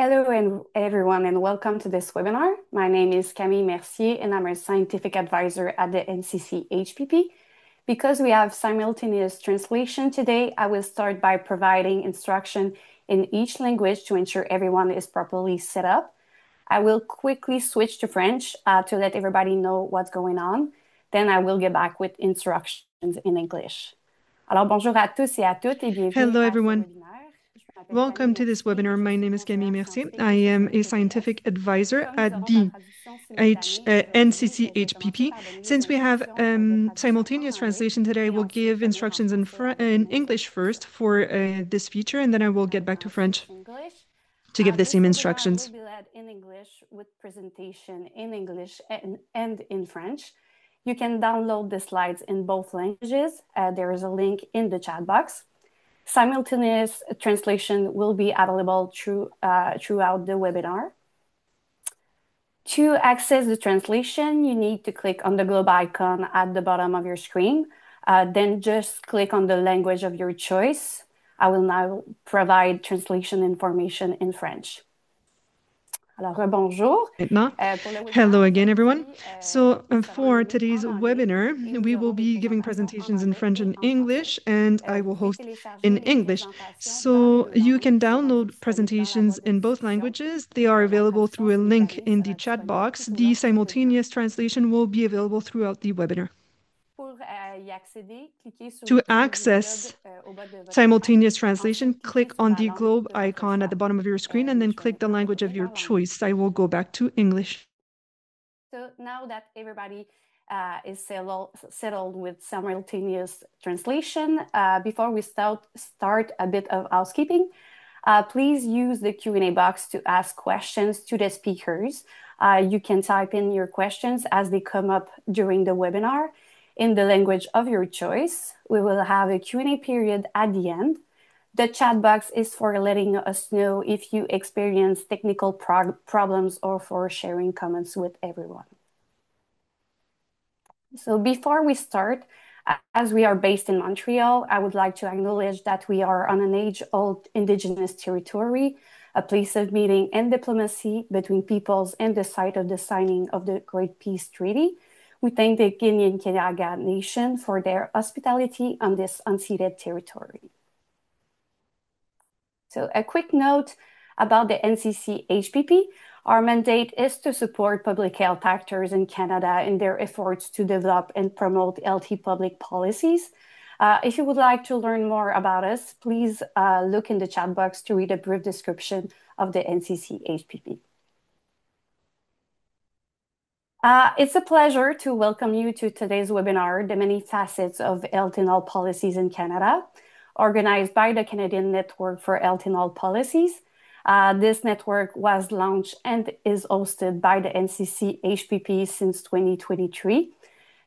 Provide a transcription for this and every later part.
Everyone, and welcome to this webinar. My name is Camille Mercier, and I'm a scientific advisor at the NCCHPP. Because we have simultaneous translation today, I will start by providing instruction in each language to ensure everyone is properly set up. I will quickly switch to French to let everybody know what's going on. Then I will get back with instructions in English. Alors, bonjour à tous et à toutes et bienvenue Hello, à ce everyone. webinaire. Welcome to this webinar. My name is Camille Mercier. I am a scientific advisor at the NCCHPP. Since we have simultaneous translation today, I will give instructions in English first for this feature, and then I will get back to French to give the same instructions. This webinar will be led in English with presentation in English and in French. You can download the slides in both languages. There is a link in the chat box. Simultaneous translation will be available throughout the webinar. To access the translation, you need to click on the globe icon at the bottom of your screen. Then just click on the language of your choice. I will now provide translation information in French. Alors, bonjour. Hello again, everyone. So for today's webinar, we will be giving presentations in French and English, and I will host in English. So you can download presentations in both languages. They are available through a link in the chat box. The simultaneous translation will be available throughout the webinar. To access simultaneous translation, click on the globe icon at the bottom of your screen and then click the language of your choice. I will go back to English. So now that everybody is settled with simultaneous translation, before we start a bit of housekeeping, please use the Q&A box to ask questions to the speakers. You can type in your questions as they come up during the webinar in the language of your choice. We will have a Q&A period at the end. The chat box is for letting us know if you experience technical problems or for sharing comments with everyone. So before we start, as we are based in Montreal, I would like to acknowledge that we are on an age-old Indigenous territory, a place of meeting and diplomacy between peoples and the site of the signing of the Great Peace Treaty. We thank the Guinean-Keniaga Nation for their hospitality on this unceded territory. So a quick note about the NCCHPP. Our mandate is to support public health actors in Canada in their efforts to develop and promote healthy public policies. If you would like to learn more about us, please look in the chat box to read a brief description of the NCCHPP. It's a pleasure to welcome you to today's webinar, The Many Facets of Health in All Policies in Canada, organized by the Canadian Network for Health in All Policies. This network was launched and is hosted by the NCCHPP since 2023.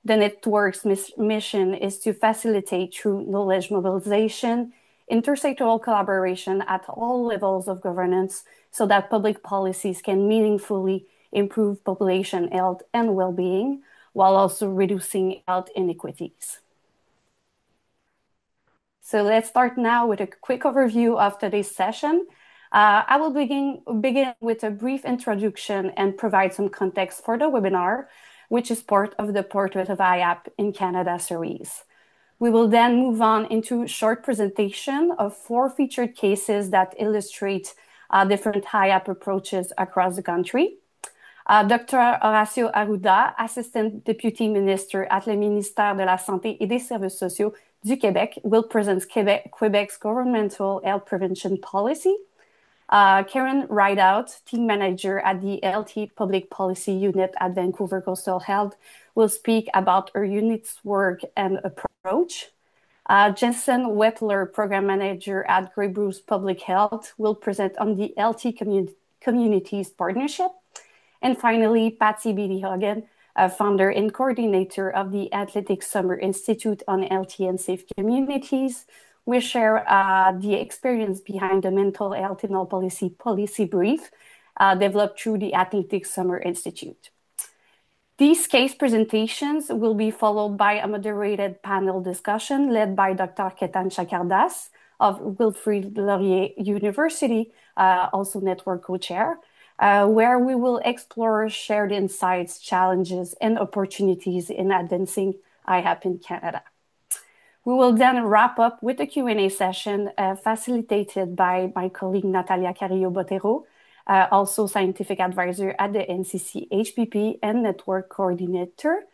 The network's mission is to facilitate through knowledge mobilization, intersectoral collaboration at all levels of governance so that public policies can meaningfully improve population health and well-being while also reducing health inequities. So let's start now with a quick overview of today's session. I will begin with a brief introduction and provide some context for the webinar, which is part of the Portrait of HiAP in Canada series. We will then move on into a short presentation of 4 featured cases that illustrate different HiAP approaches across the country. Dr. Horacio Arruda, Assistant Deputy Minister at le Ministère de la Santé et des Services sociaux du Québec, will present Quebec's governmental health prevention policy. Karen Rideout, Team Manager at the Healthy Public Policy Unit at Vancouver Coastal Health, will speak about her unit's work and approach. Jensen Wetler, Program Manager at Grey Bruce Public Health, will present on the Healthy Communities Partnership. And finally, Patsy Beatty-Hogan, founder and coordinator of the Athletics Summer Institute on Healthy and Safe Communities, will share the experience behind the Mental Health in All policy brief developed through the Athletics Summer Institute. These case presentations will be followed by a moderated panel discussion led by Dr. Ketan Chakardas, of Wilfrid Laurier University, also network co-chair, where we will explore shared insights, challenges, and opportunities in advancing HiAP in Canada. We will then wrap up with a Q&A session facilitated by my colleague Natalia Carrillo-Botero, also scientific advisor at the NCCHPP and network coordinator.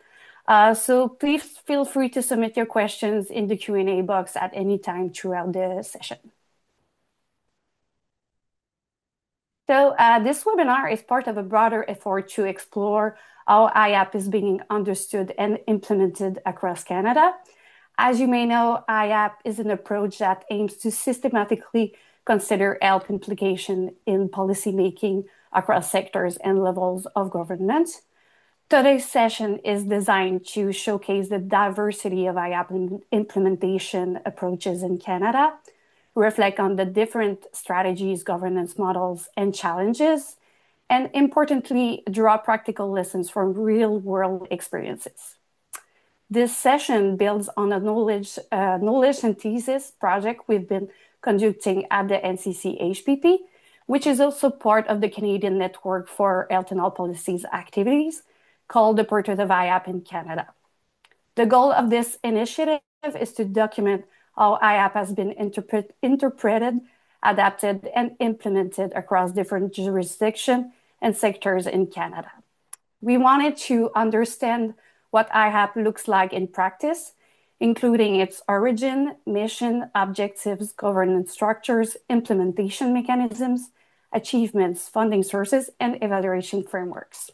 So please feel free to submit your questions in the Q&A box at any time throughout the session. So this webinar is part of a broader effort to explore how HiAP is being understood and implemented across Canada. As you may know, HiAP is an approach that aims to systematically consider health implications in policymaking across sectors and levels of government. Today's session is designed to showcase the diversity of HiAP implementation approaches in Canada, reflect on the different strategies, governance models, and challenges, and importantly, draw practical lessons from real-world experiences. This session builds on a knowledge synthesis project we've been conducting at the NCCHPP, which is also part of the Canadian Network for Health and All Policies activities, called the Portrait of HiAP in Canada. The goal of this initiative is to document how HiAP has been interpreted, adapted, and implemented across different jurisdictions and sectors in Canada. We wanted to understand what HiAP looks like in practice, including its origin, mission, objectives, governance structures, implementation mechanisms, achievements, funding sources, and evaluation frameworks.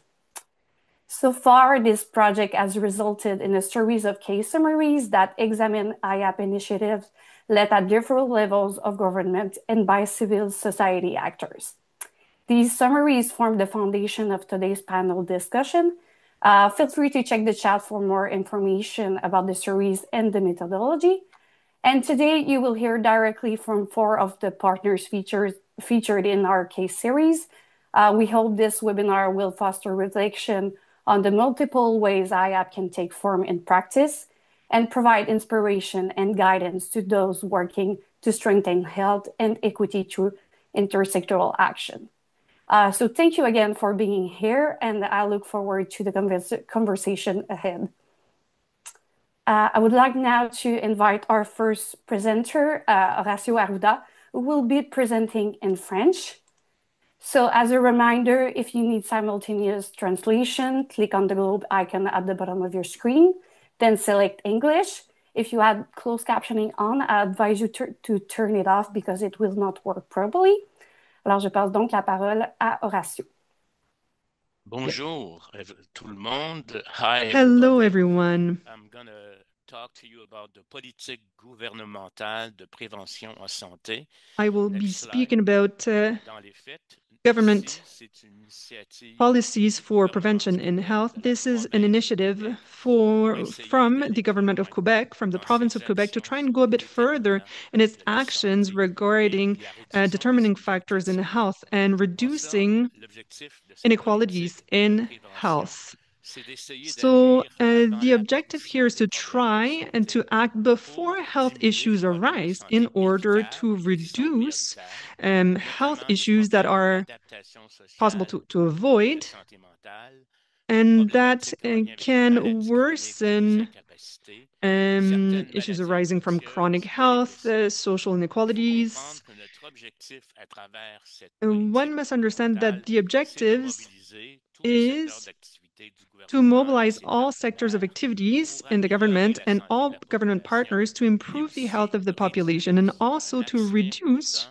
So far, this project has resulted in a series of case summaries that examine HiAP initiatives led at different levels of government and by civil society actors. These summaries form the foundation of today's panel discussion. Feel free to check the chat for more information about the series and the methodology. And today you will hear directly from 4 of the partners featured in our case series. We hope this webinar will foster reflection on the multiple ways HiAP can take form in practice and provide inspiration and guidance to those working to strengthen health and equity through intersectoral action. So thank you again for being here, and I look forward to the conversation ahead. I would like now to invite our first presenter, Horacio Arruda, who will be presenting in French. So as a reminder, if you need simultaneous translation, click on the globe icon at the bottom of your screen, then select English. If you had closed captioning on, I advise you to turn it off because it will not work properly. Alors, je passe donc la parole à Horacio. Bonjour, tout le monde. Hi, everybody. Hello, everyone. I'm going to talk to you about the politique gouvernementale de prévention en santé. I will be speaking about government policies for prevention in health. This is an initiative from the government of Quebec, from the province of Quebec, to try and go a bit further in its actions regarding determining factors in health and reducing inequalities in health. So the objective here is to try and to act before health issues arise in order to reduce health issues that are possible to avoid and that can worsen issues arising from chronic health, social inequalities. One must understand that the objectives is to mobilize all sectors of activities in the government and all government partners to improve the health of the population and also to reduce,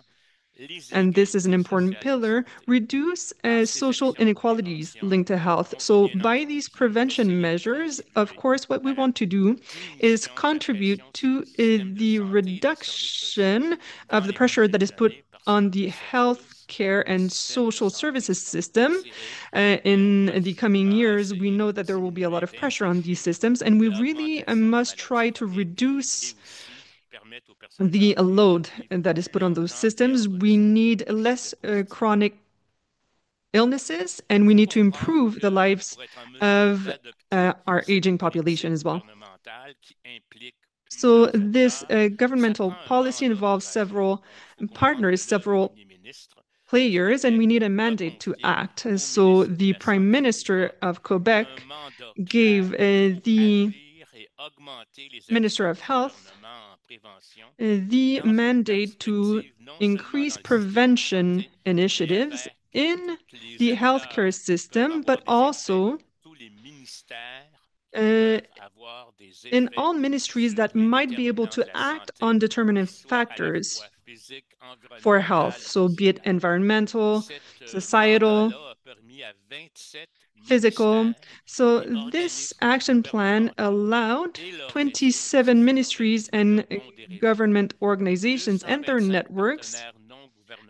and this is an important pillar, reduce social inequalities linked to health. So by these prevention measures, of course, what we want to do is contribute to the reduction of the pressure that is put on the health care and social services system. In the coming years, we know that there will be a lot of pressure on these systems, and we really must try to reduce the load that is put on those systems. We need less chronic illnesses, and we need to improve the lives of our aging population as well. So this governmental policy involves several partners, several players, and we need a mandate to act. So the Prime Minister of Quebec gave the Minister of Health the mandate to increase prevention initiatives in the healthcare system, but also in all ministries that might be able to act on determinative factors for health. So be it environmental, societal, physical. So this action plan allowed 27 ministries and government organizations and their networks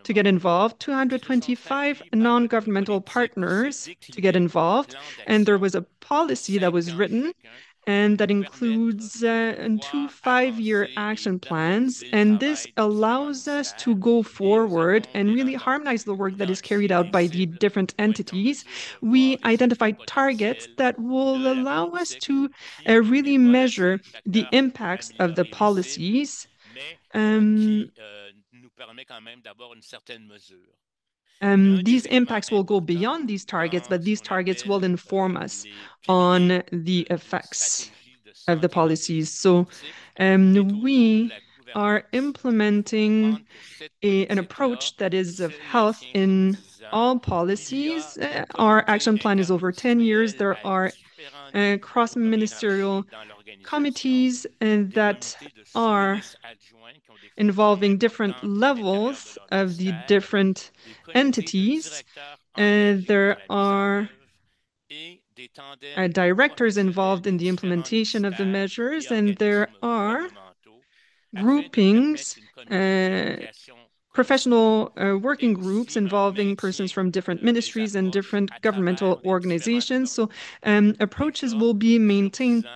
to get involved, 225 non-governmental partners to get involved, and there was a policy that was written and that includes two 5-year action plans. And this allows us to go forward and really harmonize the work that is carried out by the different entities. We identified targets that will allow us to really measure the impacts of the policies. These impacts will go beyond these targets, but these targets will inform us on the effects of the policies. So we are implementing an approach that is of health in all policies. Our action plan is over 10 years. There are cross-ministerial committees that are involving different levels of the different entities. There are directors involved in the implementation of the measures, and there are groupings, professional working groups involving persons from different ministries and different governmental organizations. So approaches will be maintained.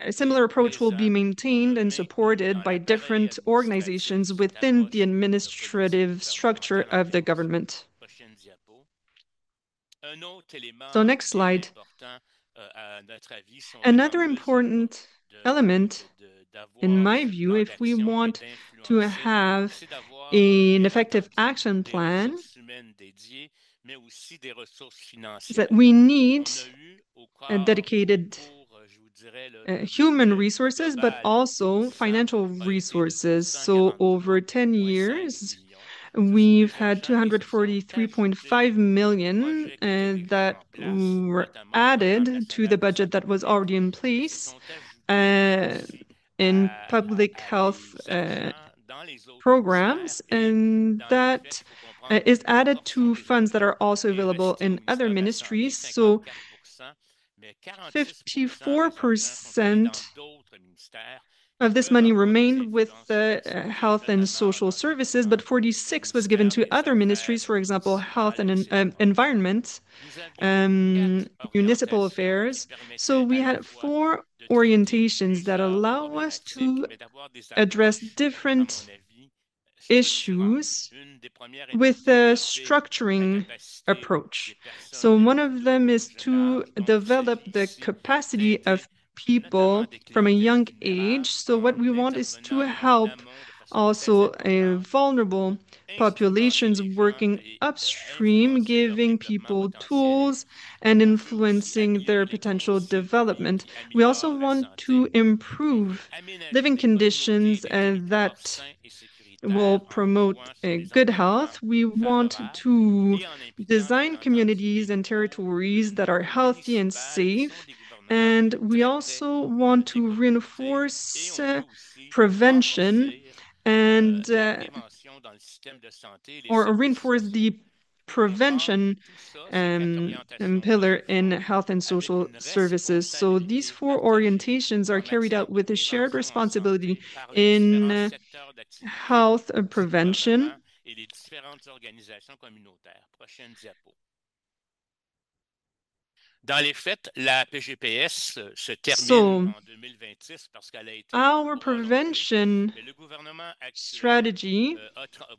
A similar approach will be maintained and supported by different organizations within the administrative structure of the government. So next slide. Another important element, in my view, if we want to have an effective action plan, is that we need a dedicated human resources, but also financial resources. So over 10 years, we've had 243.5 million that were added to the budget that was already in place in public health programs, and that is added to funds that are also available in other ministries. So 54% of this money remained with health and social services, but 46 was given to other ministries, for example, health and environment, municipal affairs. So we had 4 orientations that allow us to address different issues with a structuring approach. So one of them is to develop the capacity of people from a young age. So what we want is to help also vulnerable populations working upstream, giving people tools and influencing their potential development. We also want to improve living conditions that will promote good health. We want to design communities and territories that are healthy and safe. And we also want to reinforce prevention and or reinforce the prevention pillar in health and social services. So these 4 orientations are carried out with a shared responsibility in health prevention. Dans les faits, la PGPS se termine So en 2026 parce qu'elle a été our prolongée, prevention mais le gouvernement actuel strategy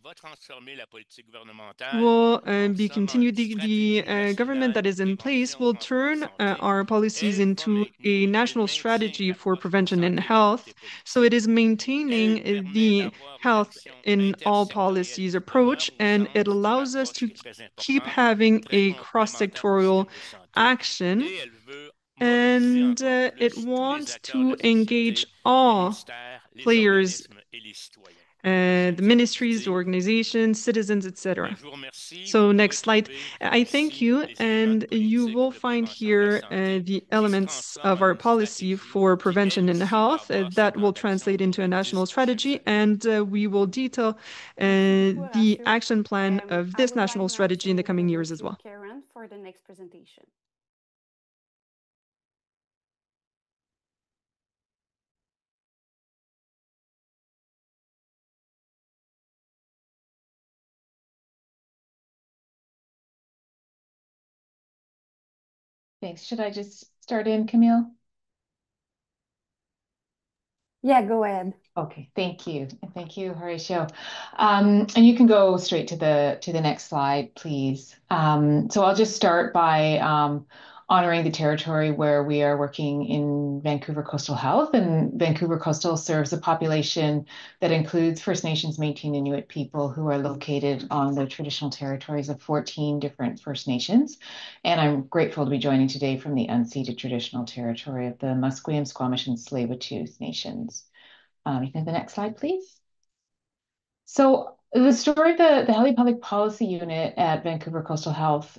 va transformer la politique gouvernementale will en be somme en continued. une The stratégie government nationale that de is in place prévention, will transport, turn santé. our policies into a Elle national maintient strategy for l'approche pour prevention and santé dans toutes health. les So it politiques. is Elle maintaining permet the d'avoir une health action in all intersectorielle policies qui demeure approach, au and it centre d'une allows us approche to qui est très keep importante having très a complémentaire au système cross-sectorial de santé action. et elle veut mobiliser And encore it plus tous les wants acteurs de to la engage société, les all ministères, les players, organismes et les citoyens. the Deuxième ministries, the diapositive. organizations, citizens, Bien, etc. je vous remercie. Vous So pouvez next slide. trouver I thank ici you, les éléments de and you politique will de find prévention de la here santé the qui se elements transforment of en our une policy stratégie for qui, elle prevention and aussi, va health avoir that will segmentation translate pour into a les 10 national prochaines strategy, années. and we will detail the action plan of I this would like national now strategy in the to coming move years with as you, well. Karen, for the next presentation. Thanks. Should I just start in, Camille? Yeah, go ahead. Okay, thank you. And thank you, Horatio. And you can go straight to the next slide, please. So I'll just start by honoring the territory where we are working in Vancouver Coastal Health. And Vancouver Coastal serves a population that includes First Nations, Métis, and Inuit people who are located on the traditional territories of 14 different First Nations. And I'm grateful to be joining today from the unceded traditional territory of the Musqueam, Squamish, and Tsleil-Waututh Nations. You can have the next slide, please. So the story of the Healthy Public Policy Unit at Vancouver Coastal Health,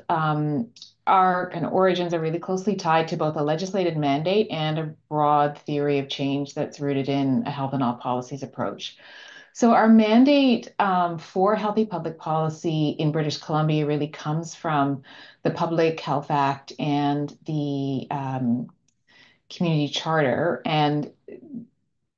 our kind of origins are really closely tied to both a legislated mandate and a broad theory of change that's rooted in a health and all policies approach. So our mandate for healthy public policy in British Columbia really comes from the Public Health Act and the Community Charter, and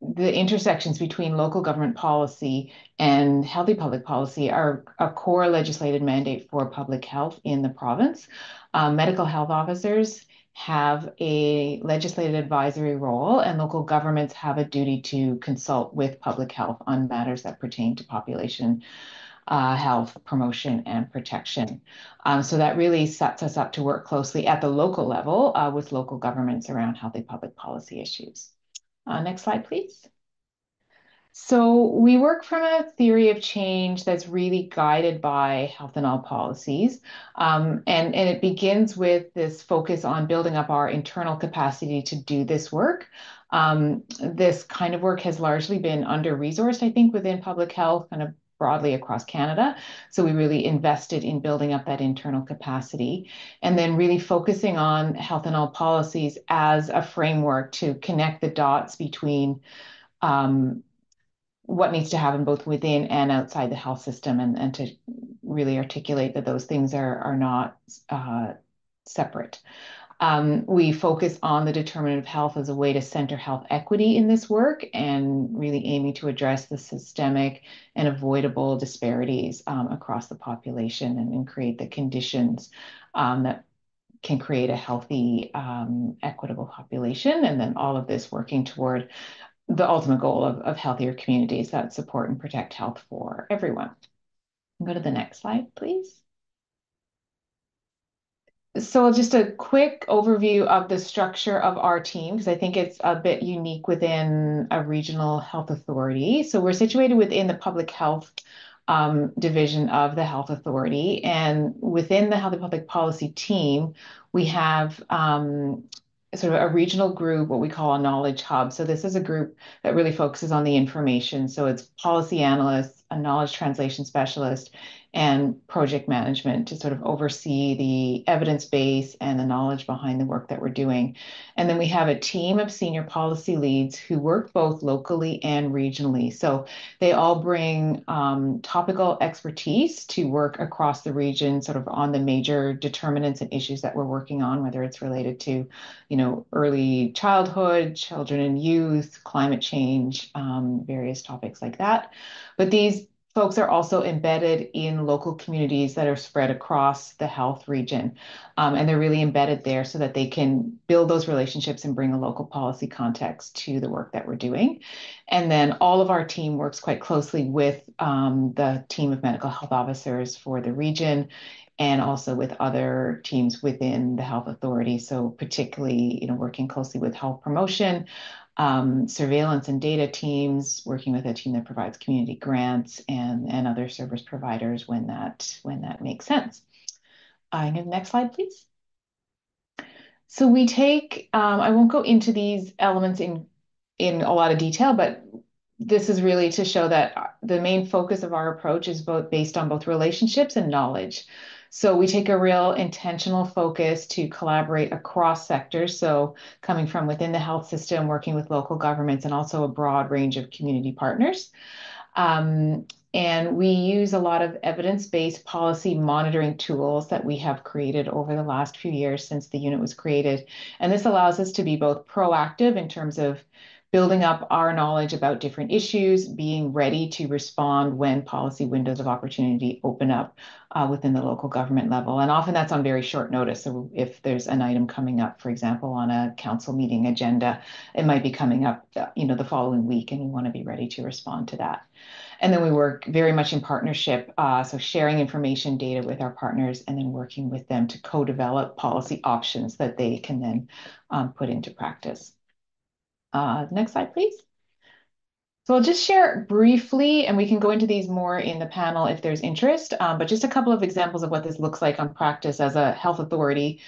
the intersections between local government policy and healthy public policy are a core legislated mandate for public health in the province. Medical health officers have a legislative advisory role, and local governments have a duty to consult with public health on matters that pertain to population health promotion and protection. So that really sets us up to work closely at the local level with local governments around healthy public policy issues. Next slide, please. So we work from a theory of change that's really guided by health and all policies. And it begins with this focus on building up our internal capacity to do this work. This kind of work has largely been under-resourced, I think, within public health, kind of broadly across Canada. So we really invested in building up that internal capacity and then really focusing on health and all policies as a framework to connect the dots between what needs to happen both within and outside the health system, and to really articulate that those things are not separate. We focus on the determinant of health as a way to center health equity in this work and really aiming to address the systemic and avoidable disparities across the population and create the conditions that can create a healthy, equitable population. And then all of this working toward the ultimate goal of healthier communities that support and protect health for everyone. Go to the next slide, please. So just a quick overview of the structure of our team, because I think it's a bit unique within a regional health authority. So we're situated within the public health division of the health authority. And within the healthy public policy team, we have sort of a regional group, what we call a knowledge hub. So this is a group that really focuses on the information. So it's policy analysts, a knowledge translation specialist, and project management to sort of oversee the evidence base and the knowledge behind the work that we're doing. And then we have a team of senior policy leads who work both locally and regionally. So they all bring topical expertise to work across the region, sort of on the major determinants and issues that we're working on, whether it's related to, early childhood, children and youth, climate change, various topics like that. But these folks are also embedded in local communities that are spread across the health region. And they're really embedded there so that they can build those relationships and bring a local policy context to the work that we're doing. And then all of our team works quite closely with the team of medical health officers for the region and also with other teams within the health authority. So particularly, working closely with health promotion, surveillance and data teams, working with a team that provides community grants and other service providers when that makes sense. Next slide, please. So we take, I won't go into these elements in a lot of detail, but this is really to show that the main focus of our approach is based on both relationships and knowledge. So we take a real intentional focus to collaborate across sectors. So coming from within the health system, working with local governments, and also a broad range of community partners. And we use a lot of evidence-based policy monitoring tools that we have created over the last few years since the unit was created. And this allows us to be both proactive in terms of building up our knowledge about different issues, being ready to respond when policy windows of opportunity open up within the local government level. And often that's on very short notice. So if there's an item coming up, for example, on a council meeting agenda, it might be coming up, the following week, and we want to be ready to respond to that. And then we work very much in partnership, so sharing information, data with our partners, and then working with them to co-develop policy options that they can then put into practice. Next slide, please. So I'll just share briefly, and we can go into these more in the panel if there's interest, but just a couple of examples of what this looks like on practice as a health authority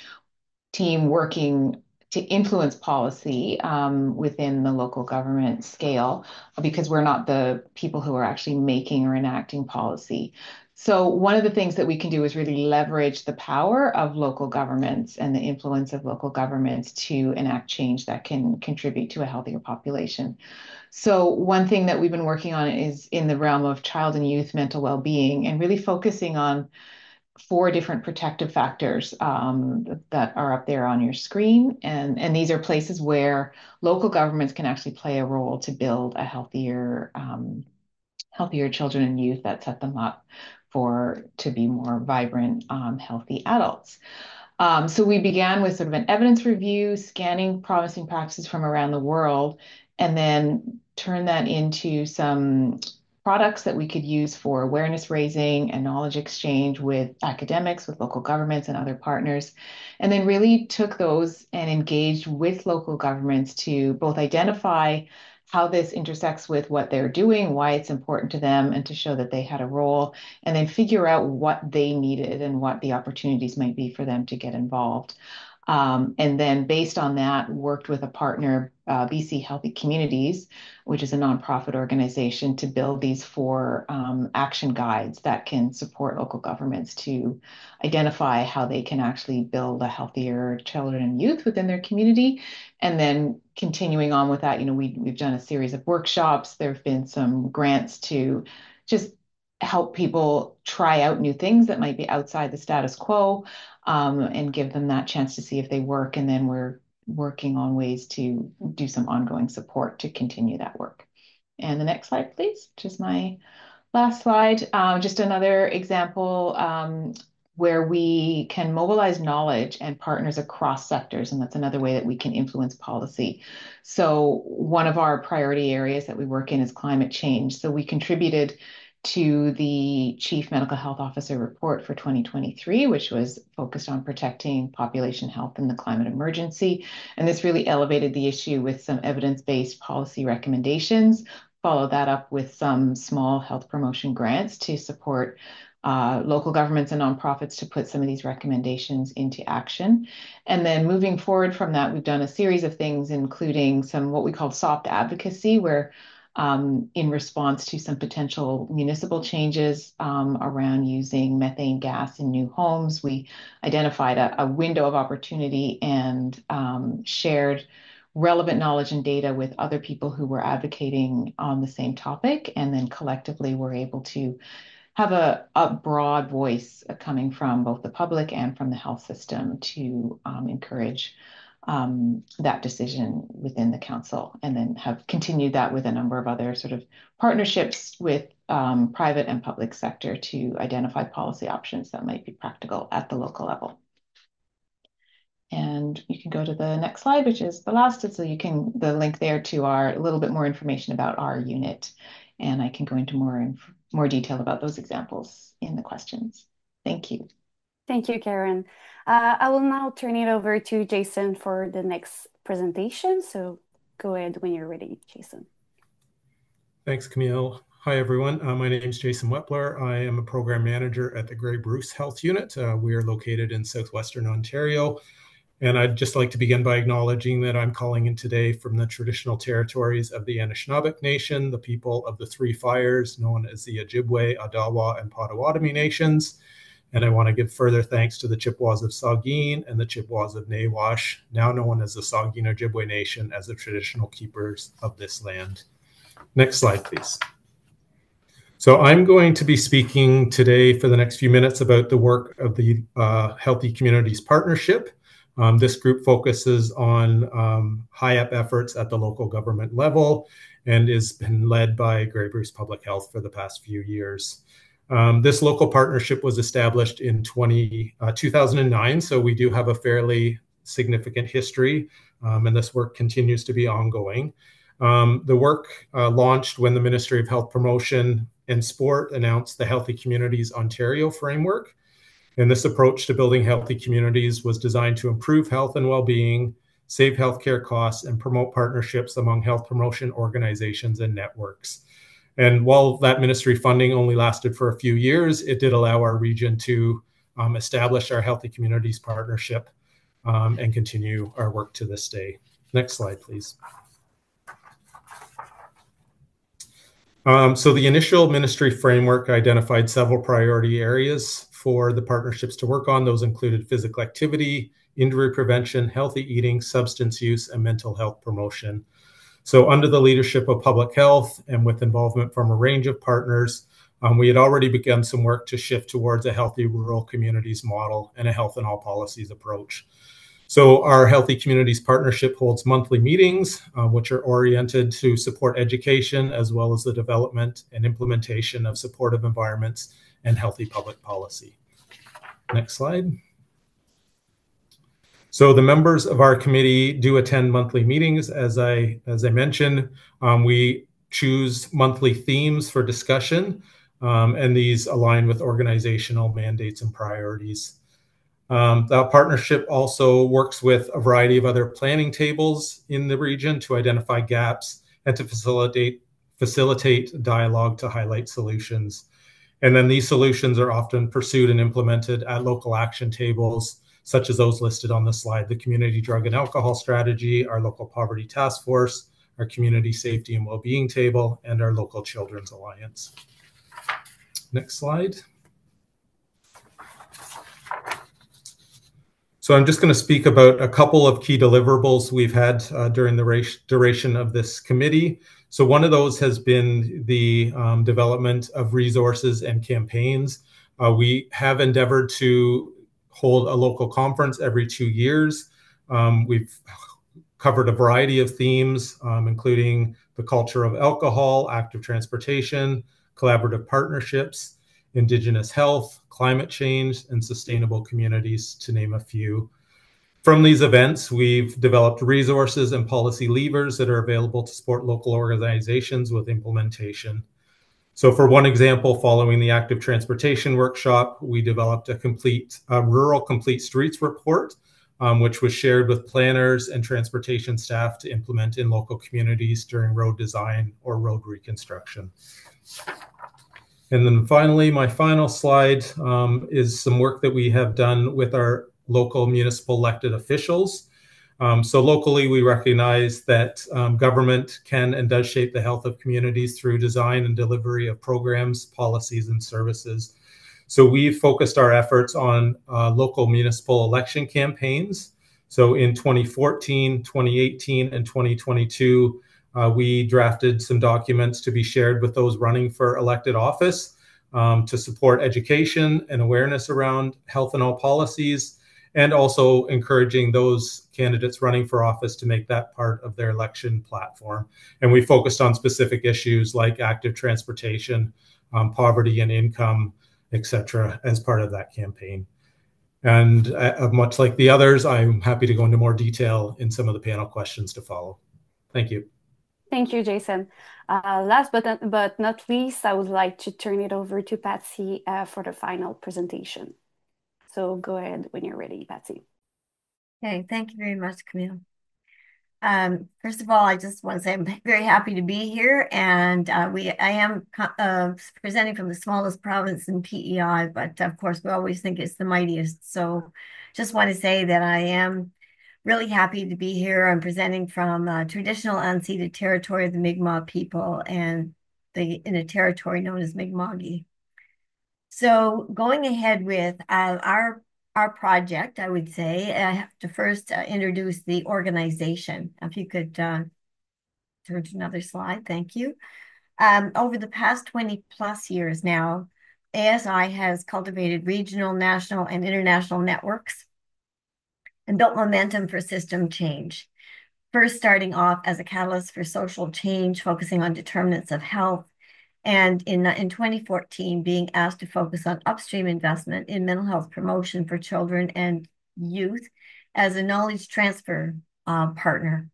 team working to influence policy within the local government scale, because we're not the people who are actually making or enacting policy. So one of the things that we can do is really leverage the power of local governments and the influence of local governments to enact change that can contribute to a healthier population. So one thing that we've been working on is in the realm of child and youth mental well-being, and really focusing on 4 different protective factors that are up there on your screen. And these are places where local governments can actually play a role to build a healthier children and youth that set them up to be more vibrant, healthy adults. So we began with sort of an evidence review, scanning promising practices from around the world, and then turn that into some products that we could use for awareness raising and knowledge exchange with academics, with local governments and other partners, and then really took those and engaged with local governments to both identify how this intersects with what they're doing, why it's important to them, and to show that they had a role, and then figure out what they needed and what the opportunities might be for them to get involved. And then based on that, worked with a partner, BC Healthy Communities, which is a nonprofit organization, to build these 4 action guides that can support local governments to identify how they can actually build a healthier children and youth within their community. And then continuing on with that, we've done a series of workshops. There have been some grants to just help people try out new things that might be outside the status quo, and give them that chance to see if they work. And then we're working on ways to do some ongoing support to continue that work. And the next slide, please, just my last slide. Just another example where we can mobilize knowledge and partners across sectors, and that's another way that we can influence policy. So one of our priority areas that we work in is climate change. So we contributed to the Chief Medical Health Officer report for 2023, which was focused on protecting population health in the climate emergency. And this really elevated the issue with some evidence-based policy recommendations, followed that up with some small health promotion grants to support local governments and nonprofits to put some of these recommendations into action. And then moving forward from that, we've done a series of things, including some what we call soft advocacy, where in response to some potential municipal changes around using methane gas in new homes, we identified a window of opportunity and shared relevant knowledge and data with other people who were advocating on the same topic. And then collectively, we're able to have a broad voice coming from both the public and from the health system to encourage that decision within the council, and then have continued that with a number of other sort of partnerships with private and public sector to identify policy options that might be practical at the local level. And you can go to the next slide, which is the last, so you can, the link there to a little bit more information about our unit, and I can go into more detail about those examples in the questions. Thank you. Thank you, Karen. I will now turn it over to Jason for the next presentation. So go ahead when you're ready, Jason. Thanks, Camille. Hi, everyone. My name is Jason Wepler. I am a program manager at the Grey Bruce Health Unit. We are located in southwestern Ontario. And I'd just like to begin by acknowledging that I'm calling in today from the traditional territories of the Anishinaabe Nation, the people of the Three Fires, known as the Ojibwe, Odawa, and Potawatomi nations. And I want to give further thanks to the Chippewas of Saugeen and the Chippewas of Nawash, now known as the Saugeen Ojibwe Nation, as the traditional keepers of this land. Next slide, please. So I'm going to be speaking today for the next few minutes about the work of the Healthy Communities Partnership. This group focuses on HiAP efforts at the local government level and has been led by Grey Bruce Public Health for the past few years. This local partnership was established in 2009, so we do have a fairly significant history, and this work continues to be ongoing. The work launched when the Ministry of Health Promotion and Sport announced the Healthy Communities Ontario framework. And this approach to building healthy communities was designed to improve health and well-being, save healthcare costs, and promote partnerships among health promotion organizations and networks. And while that ministry funding only lasted for a few years, it did allow our region to establish our Healthy Communities Partnership and continue our work to this day. Next slide, please. So the initial ministry framework identified several priority areas for the partnerships to work on. Those included physical activity, injury prevention, healthy eating, substance use, and mental health promotion. So under the leadership of public health and with involvement from a range of partners, we had already begun some work to shift towards a healthy rural communities model and a health in all policies approach. So our Healthy Communities Partnership holds monthly meetings, which are oriented to support education as well as the development and implementation of supportive environments and healthy public policy. Next slide. So the members of our committee do attend monthly meetings. As I mentioned, we choose monthly themes for discussion, and these align with organizational mandates and priorities. The partnership also works with a variety of other planning tables in the region to identify gaps and to facilitate dialogue to highlight solutions. And then these solutions are often pursued and implemented at local action tables, such as those listed on the slide: the Community Drug and Alcohol Strategy, our local Poverty Task Force, our Community Safety and Wellbeing Table, and our local Children's Alliance. Next slide. So I'm just going to speak about a couple of key deliverables we've had during the duration of this committee. So one of those has been the development of resources and campaigns. We have endeavored to hold a local conference every 2 years. We've covered a variety of themes, including the culture of alcohol, active transportation, collaborative partnerships, Indigenous health, climate change, and sustainable communities, to name a few. From these events, we've developed resources and policy levers that are available to support local organizations with implementation. So for one example, following the active transportation workshop, we developed a rural complete streets report, which was shared with planners and transportation staff to implement in local communities during road design or road reconstruction. And then finally, my final slide is some work that we have done with our local municipal elected officials. So locally, we recognize that government can and does shape the health of communities through design and delivery of programs, policies, and services. So we've focused our efforts on local municipal election campaigns. So in 2014, 2018, and 2022, we drafted some documents to be shared with those running for elected office to support education and awareness around health and all policies, and also encouraging those candidates running for office to make that part of their election platform. And we focused on specific issues like active transportation, poverty and income, etc., as part of that campaign. And much like the others, I'm happy to go into more detail in some of the panel questions to follow. Thank you. Thank you, Jason. Last but not least, I would like to turn it over to Patsy for the final presentation. So go ahead when you're ready, Patsy. Okay, thank you very much, Camille. First of all, I just want to say I'm very happy to be here, and I am presenting from the smallest province in PEI, but of course we always think it's the mightiest. So just want to say that I am really happy to be here. I'm presenting from traditional unceded territory of the Mi'kmaq people and in a territory known as Mi'kma'ki. So going ahead with our project, I would say I have to first introduce the organization. If you could turn to another slide, thank you. Over the past 20 plus years now, ASI has cultivated regional, national, and international networks and built momentum for system change. First starting off as a catalyst for social change, focusing on determinants of health, and in 2014, being asked to focus on upstream investment in mental health promotion for children and youth as a knowledge transfer partner.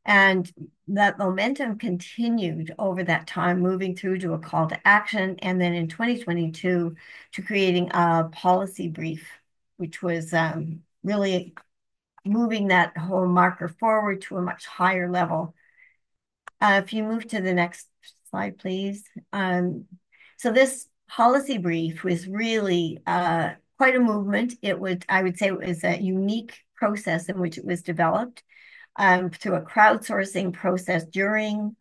And that momentum continued over that time, moving through to a call to action, and then in 2022 to creating a policy brief, which was really moving that whole marker forward to a much higher level. If you move to the next slide, please. So this policy brief was really quite a movement. I would say it was a unique process in which it was developed through a crowdsourcing process during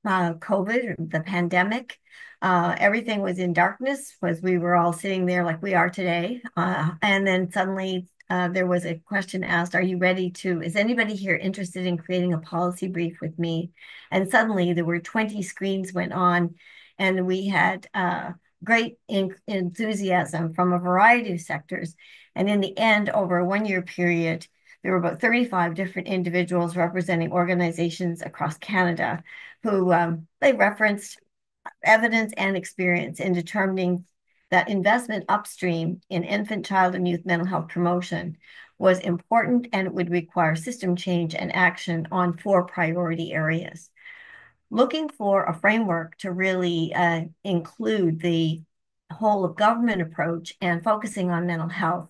COVID, the pandemic. Everything was in darkness as we were all sitting there like we are today. And then suddenly there was a question asked, is anybody here interested in creating a policy brief with me? And suddenly there were 20 screens went on, and we had great enthusiasm from a variety of sectors. And in the end, over a 1-year period, there were about 35 different individuals representing organizations across Canada who they referenced evidence and experience in determining that investment upstream in infant, child, and youth mental health promotion was important, and it would require system change and action on 4 priority areas. Looking for a framework to really include the whole of government approach and focusing on mental health,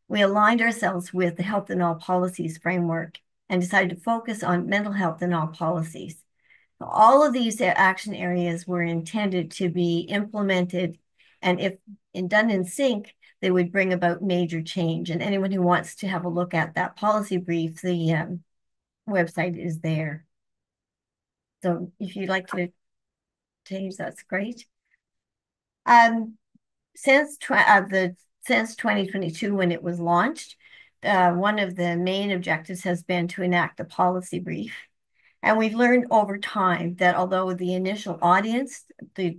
we aligned ourselves with the Health in All Policies framework and decided to focus on mental health in all policies. All of these action areas were intended to be implemented, and if done in sync, they would bring about major change. And anyone who wants to have a look at that policy brief, the website is there. So if you'd like to change, that's great. Since 2022, when it was launched, one of the main objectives has been to enact a policy brief. And we've learned over time that although the initial audience, the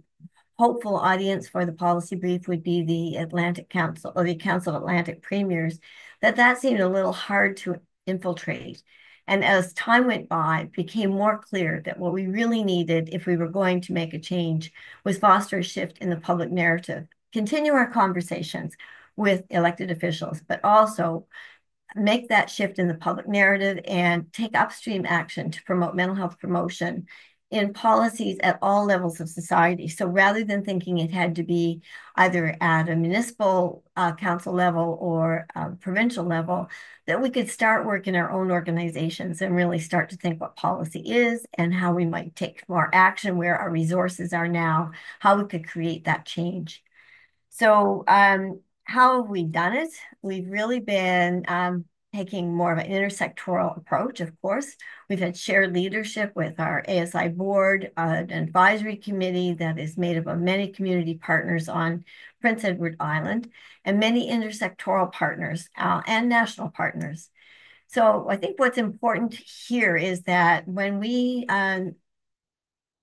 hopeful audience for the policy brief would be the Atlantic Council or the Council of Atlantic Premiers, that seemed a little hard to infiltrate. And as time went by, it became more clear that what we really needed if we were going to make a change was foster a shift in the public narrative, continue our conversations with elected officials, but also make that shift in the public narrative and take upstream action to promote mental health promotion in policies at all levels of society. So rather than thinking it had to be either at a municipal council level or provincial level, that we could start work in our own organizations and really start to think what policy is and how we might take more action, where our resources are now, how we could create that change. So how have we done it? We've really been taking more of an intersectoral approach, of course. We've had shared leadership with our ASI board, an advisory committee that is made up of many community partners on Prince Edward Island, and many intersectoral partners and national partners. So I think what's important here is that when we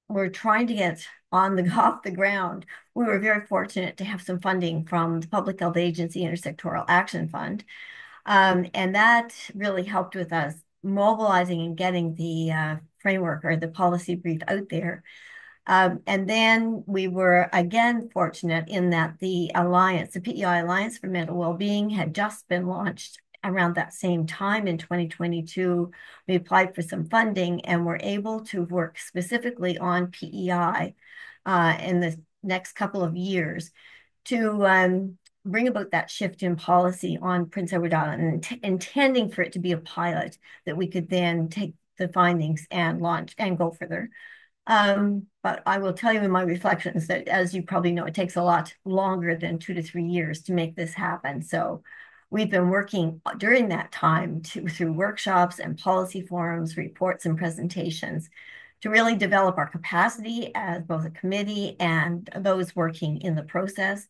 were trying to get off the ground, we were very fortunate to have some funding from the Public Health Agency Intersectoral Action Fund. And that really helped with us mobilizing and getting the framework or the policy brief out there. And then we were again fortunate in that the Alliance, the PEI Alliance for Mental Wellbeing, had just been launched around that same time in 2022. We applied for some funding and were able to work specifically on PEI in the next couple of years to bring about that shift in policy on Prince Edward Island, and intending for it to be a pilot that we could then take the findings and launch and go further. But I will tell you in my reflections that, as you probably know, it takes a lot longer than 2 to 3 years to make this happen. So we've been working during that time through workshops and policy forums, reports and presentations to really develop our capacity as both a committee and those working in the process.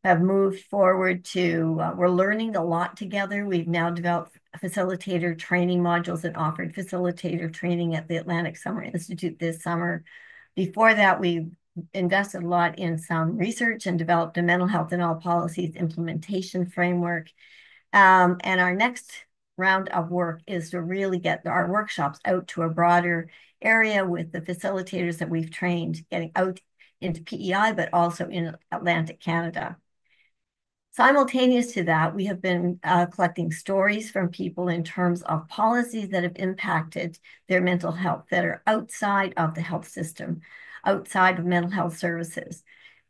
Have moved forward to, we're learning a lot together. We've now developed facilitator training modules and offered facilitator training at the Atlantic Summer Institute this summer. Before that, we invested a lot in some research and developed a mental health in all policies implementation framework. And our next round of work is to really get our workshops out to a broader area with the facilitators that we've trained, getting out into PEI, but also in Atlantic Canada. Simultaneous to that, we have been collecting stories from people in terms of policies that have impacted their mental health that are outside of the health system, outside of mental health services.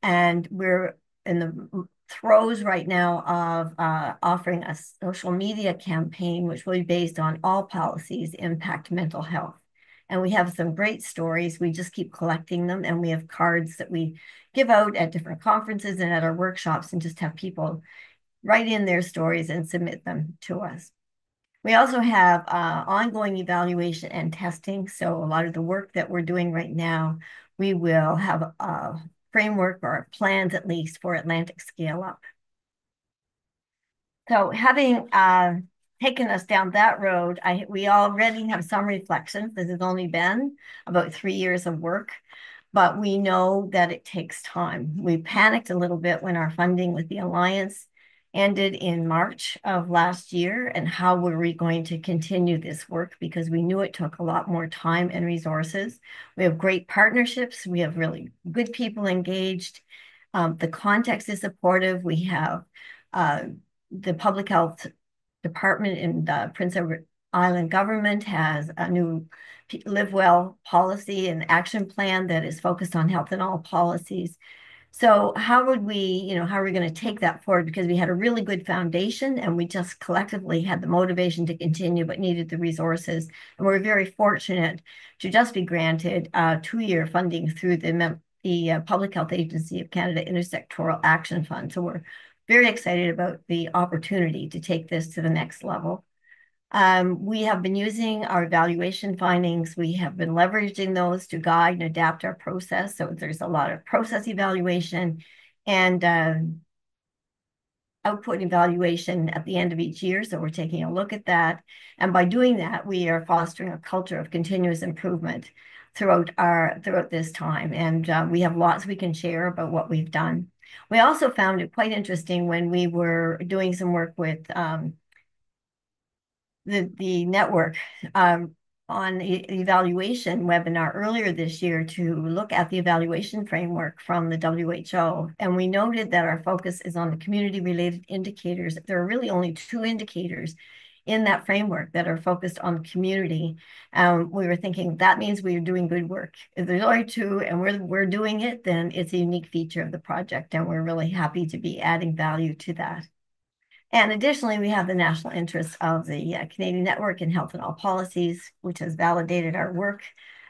And we're in the throes right now of offering a social media campaign, which will be based on all policies impact mental health. And we have some great stories. We just keep collecting them, and we have cards that we give out at different conferences and at our workshops, and just have people write in their stories and submit them to us. We also have ongoing evaluation and testing. So a lot of the work that we're doing right now, we will have a framework or plans at least for Atlantic Scale Up. So having taken us down that road, we already have some reflections. This has only been about 3 years of work, but we know that it takes time. We panicked a little bit when our funding with the Alliance ended in March of last year, and how were we going to continue this work, because we knew it took a lot more time and resources. We have great partnerships. We have really good people engaged. The context is supportive. We have the public health department in the Prince Edward Island government has a new Live Well policy and action plan that is focused on health in all policies. So how are we going to take that forward? Because we had a really good foundation, and we just collectively had the motivation to continue, but needed the resources. And we're very fortunate to just be granted 2-year funding through the Public Health Agency of Canada Intersectoral Action Fund. So we're very excited about the opportunity to take this to the next level. We have been using our evaluation findings. We have been leveraging those to guide and adapt our process. So there's a lot of process evaluation and output evaluation at the end of each year. So we're taking a look at that. And by doing that, we are fostering a culture of continuous improvement throughout this time. And we have lots we can share about what we've done. We also found it quite interesting when we were doing some work with the network on the evaluation webinar earlier this year to look at the evaluation framework from the WHO. And we noted that our focus is on the community-related indicators. There are really only 2 indicators in that framework that are focused on community. We were thinking that means we are doing good work. If there's only 2 and we're doing it, then it's a unique feature of the project, and we're really happy to be adding value to that. And additionally, we have the national interest of the Canadian Network in Health and All Policies, which has validated our work.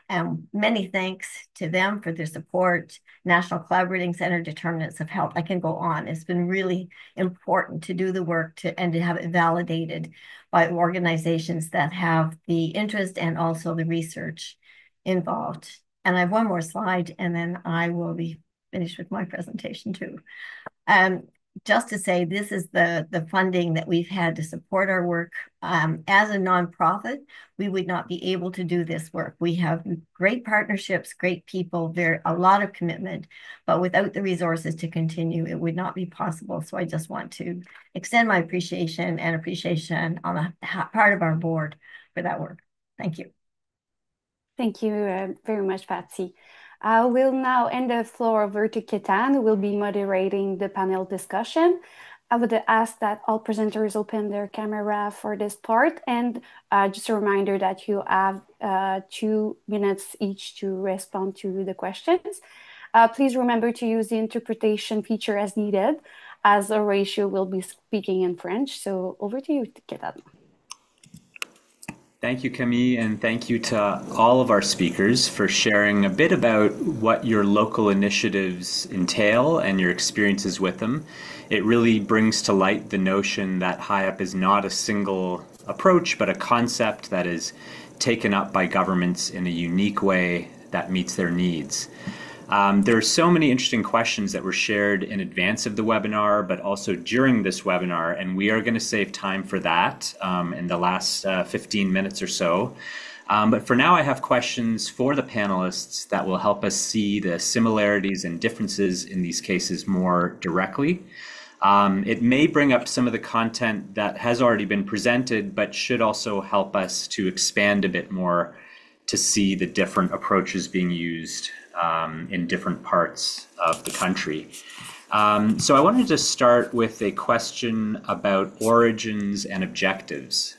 And many thanks to them for their support. National Collaborating Center, Determinants of Health. I can go on. It's been really important to do the work and to have it validated by organizations that have the interest and also the research involved. And I have one more slide, and then I will be finished with my presentation too. just to say this is the funding that we've had to support our work. As a nonprofit, we would not be able to do this work. We have great partnerships, great people, a lot of commitment, but without the resources to continue, it would not be possible. So I just want to extend my appreciation on the part of our board for that work. Thank you. Thank you very much, Patsy. I will now hand the floor over to Ketan, who will be moderating the panel discussion. I would ask that all presenters open their camera for this part. And just a reminder that you have 2 minutes each to respond to the questions. Please remember to use the interpretation feature as needed, as Horatio will be speaking in French. So over to you, Ketan. Thank you, Camille, and thank you to all of our speakers for sharing a bit about what your local initiatives entail and your experiences with them. It really brings to light the notion that HiAP is not a single approach, but a concept that is taken up by governments in a unique way that meets their needs. There are so many interesting questions that were shared in advance of the webinar, but also during this webinar, and we are going to save time for that in the last 15 minutes or so. But for now, I have questions for the panelists that will help us see the similarities and differences in these cases more directly. It may bring up some of the content that has already been presented, but should also help us to expand a bit more to see the different approaches being used in different parts of the country. So I wanted to start with a question about origins and objectives.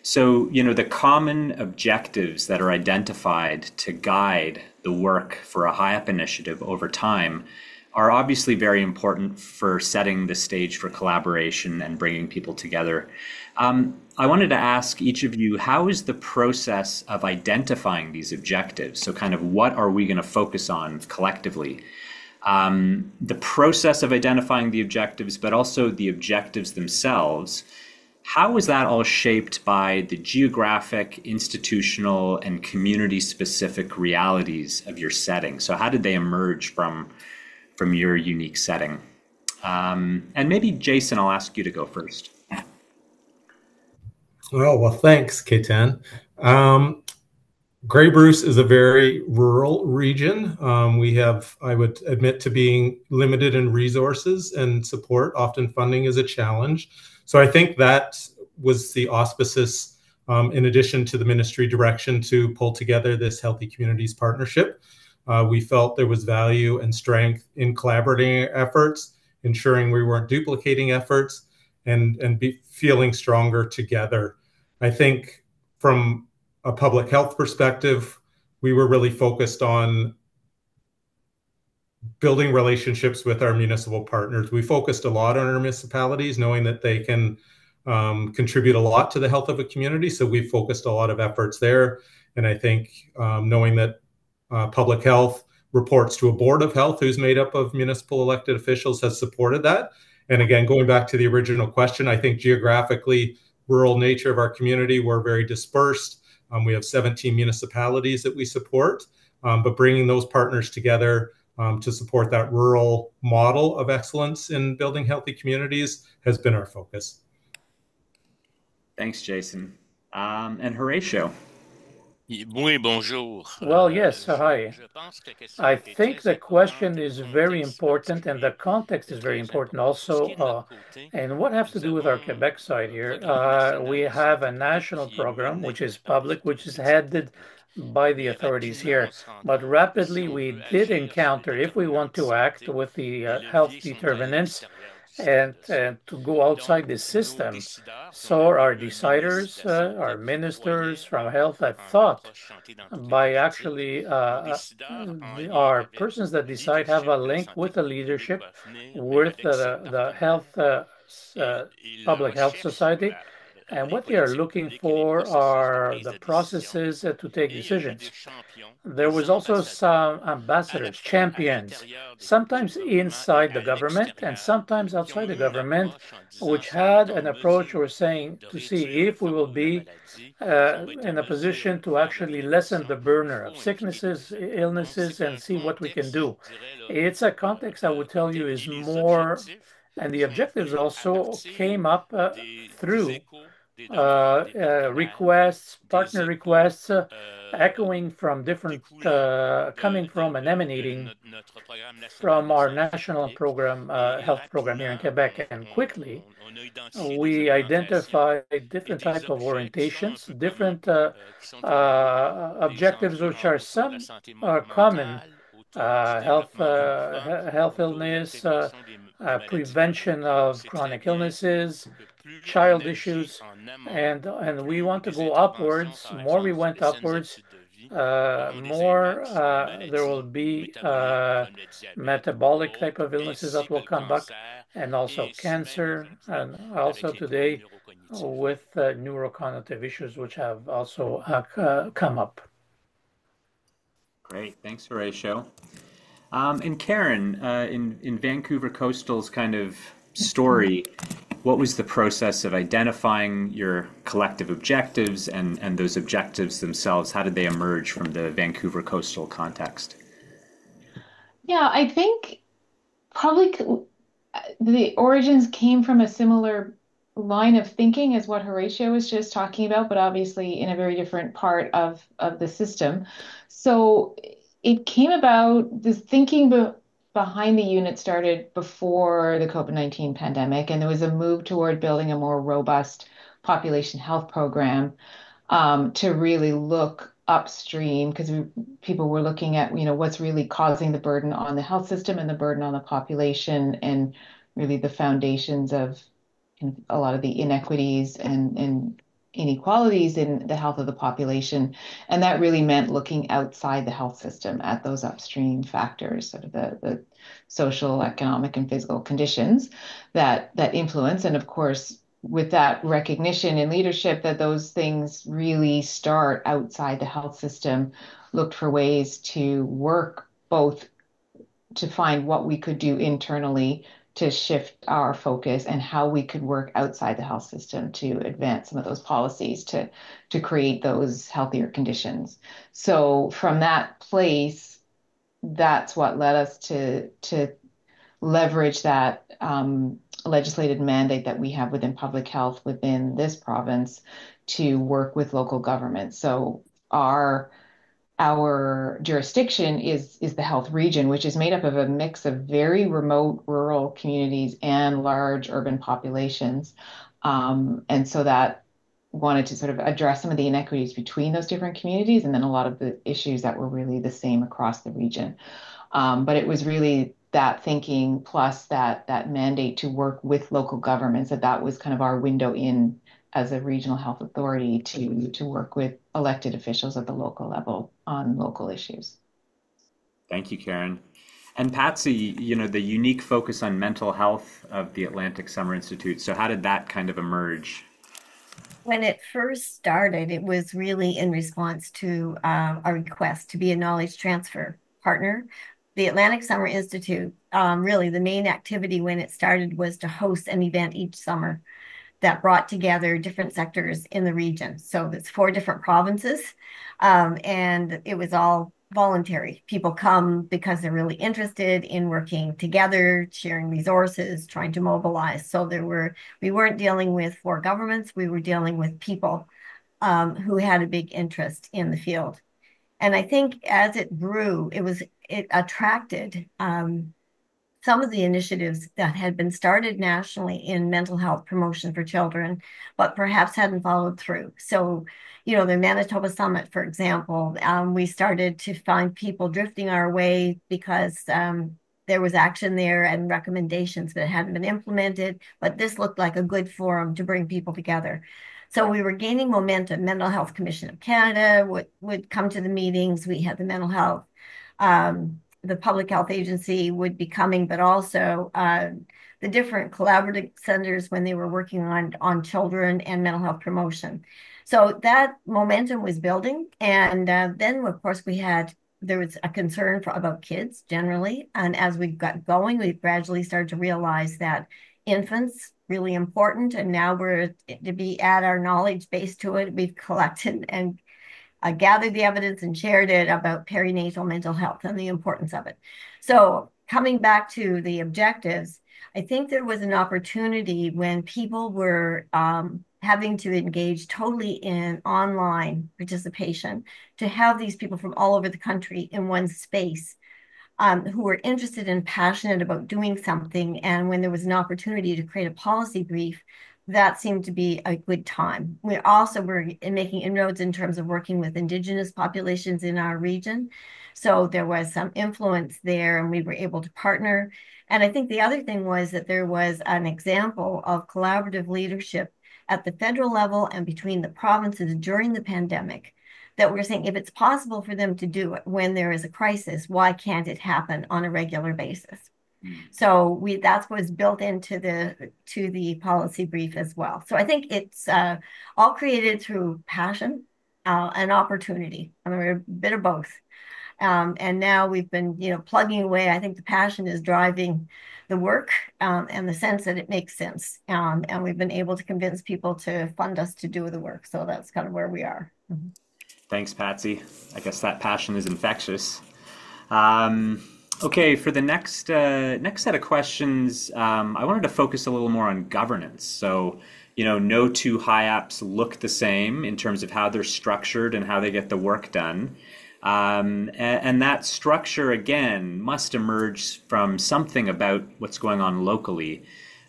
So, the common objectives that are identified to guide the work for a HiAP initiative over time are obviously very important for setting the stage for collaboration and bringing people together. I wanted to ask each of you, how is the process of identifying these objectives? So kind of what are we going to focus on collectively? The process of identifying the objectives, but also the objectives themselves, how is that all shaped by the geographic, institutional, and community-specific realities of your setting? So how did they emerge from your unique setting? And maybe, Jason, I'll ask you to go first. Oh, well, thanks, Ketan. Grey Bruce is a very rural region. We have, I would admit, to being limited in resources and support. Often funding is a challenge. So I think that was the auspices, in addition to the ministry direction, to pull together this Healthy Communities Partnership. We felt there was value and strength in collaborating efforts, ensuring we weren't duplicating efforts, and feeling stronger together. I think from a public health perspective, we were really focused on building relationships with our municipal partners. We focused a lot on our municipalities, knowing that they can contribute a lot to the health of a community. So we focused a lot of efforts there. And I think knowing that public health reports to a board of health who's made up of municipal elected officials has supported that. And again, going back to the original question, I think geographically, rural nature of our community, we're very dispersed. We have 17 municipalities that we support, but bringing those partners together to support that rural model of excellence in building healthy communities has been our focus. Thanks, Jason. And Horatio. Oui, bonjour. Well, yes, hi. I think the question is very important and the context is very important also. And what has to do with our Quebec side here? We have a national program, which is public, which is headed by the authorities here. But rapidly, we did encounter, if we want to act with the health determinants, and to go outside the system. So our deciders, our ministers from health had thought by actually our persons that decide have a link with the leadership, with the health, public health society, And what they are looking for are the processes to take decisions. There was also some ambassadors, champions, sometimes inside the government and sometimes outside the government, which had an approach or saying to see if we will be in a position to actually lessen the burden of sicknesses, illnesses, and see what we can do. It's a context I would tell you is more, and the objectives also came up through requests, partner requests, echoing from different, coming from and emanating from our national program, health program here in Quebec. And quickly, we identify different type of orientations, different objectives, which are some are common, health illness, prevention of chronic illnesses, child issues, and we want to go upwards. More we went upwards, more there will be metabolic type of illnesses that will come back, and also cancer, and also today with neurocognitive issues, which have also come up. Great, thanks, Horatio. And Karen, in Vancouver Coastal's kind of story, what was the process of identifying your collective objectives and those objectives themselves? How did they emerge from the Vancouver Coastal context? Yeah, I think probably the origins came from a similar line of thinking as what Horatio was just talking about, but obviously in a very different part of the system. So it came about, this thinking behind the unit started before the COVID-19 pandemic, and there was a move toward building a more robust population health program to really look upstream, because people were looking at, what's really causing the burden on the health system and the burden on the population, and really the foundations of a lot of the inequities and inequalities in the health of the population. And that really meant looking outside the health system at those upstream factors, sort of the social, economic, and physical conditions that influence. And of course, with that recognition in leadership that those things really start outside the health system, looked for ways to work both to find what we could do internally to shift our focus, and how we could work outside the health system to advance some of those policies to create those healthier conditions. So from that place, that's what led us to leverage that legislated mandate that we have within public health within this province to work with local governments. So our jurisdiction is the health region, which is made up of a mix of very remote rural communities and large urban populations. And so that wanted to sort of address some of the inequities between those different communities, and then a lot of the issues that were really the same across the region. But it was really that thinking plus that mandate to work with local governments, that was kind of our window in as a regional health authority to work with elected officials at the local level on local issues. Thank you, Karen. And Patsy, the unique focus on mental health of the Atlantic Summer Institute. So how did that kind of emerge? When it first started, it was really in response to a request to be a knowledge transfer partner. The Atlantic Summer Institute, really the main activity when it started was to host an event each summer that brought together different sectors in the region. So it's 4 different provinces, and it was all voluntary. People come because they're really interested in working together, sharing resources, trying to mobilize. So we weren't dealing with 4 governments, we were dealing with people who had a big interest in the field. And I think as it grew, it attracted some of the initiatives that had been started nationally in mental health promotion for children, but perhaps hadn't followed through. So, the Manitoba Summit, for example, we started to find people drifting our way because there was action there and recommendations that hadn't been implemented, but this looked like a good forum to bring people together. So we were gaining momentum. Mental Health Commission of Canada would come to the meetings. We had the Mental Health the public health agency would be coming, but also the different collaborative centers when they were working on children and mental health promotion. So that momentum was building. And then, of course, there was a concern about kids generally. And as we got going, we gradually started to realize that infants really important. And now we're to be add our knowledge base to it. We've collected and gathered the evidence and shared it about perinatal mental health and the importance of it. So coming back to the objectives, I think there was an opportunity when people were having to engage totally in online participation to have these people from all over the country in one space who were interested and passionate about doing something. And when there was an opportunity to create a policy brief, that seemed to be a good time. We also were making inroads in terms of working with Indigenous populations in our region. So there was some influence there and we were able to partner. And I think the other thing was that there was an example of collaborative leadership at the federal level and between the provinces during the pandemic that we're saying if it's possible for them to do it when there is a crisis, why can't it happen on a regular basis? So that's what's built into the policy brief as well. So I think it's all created through passion and opportunity. I mean, we're a bit of both. And now we've been, plugging away. I think the passion is driving the work and the sense that it makes sense. And we've been able to convince people to fund us to do the work. So that's kind of where we are. Mm-hmm. Thanks, Patsy. I guess that passion is infectious. Okay, for the next set of questions, I wanted to focus a little more on governance. So, no two HiAPs look the same in terms of how they're structured and how they get the work done. And that structure, again, must emerge from something about what's going on locally.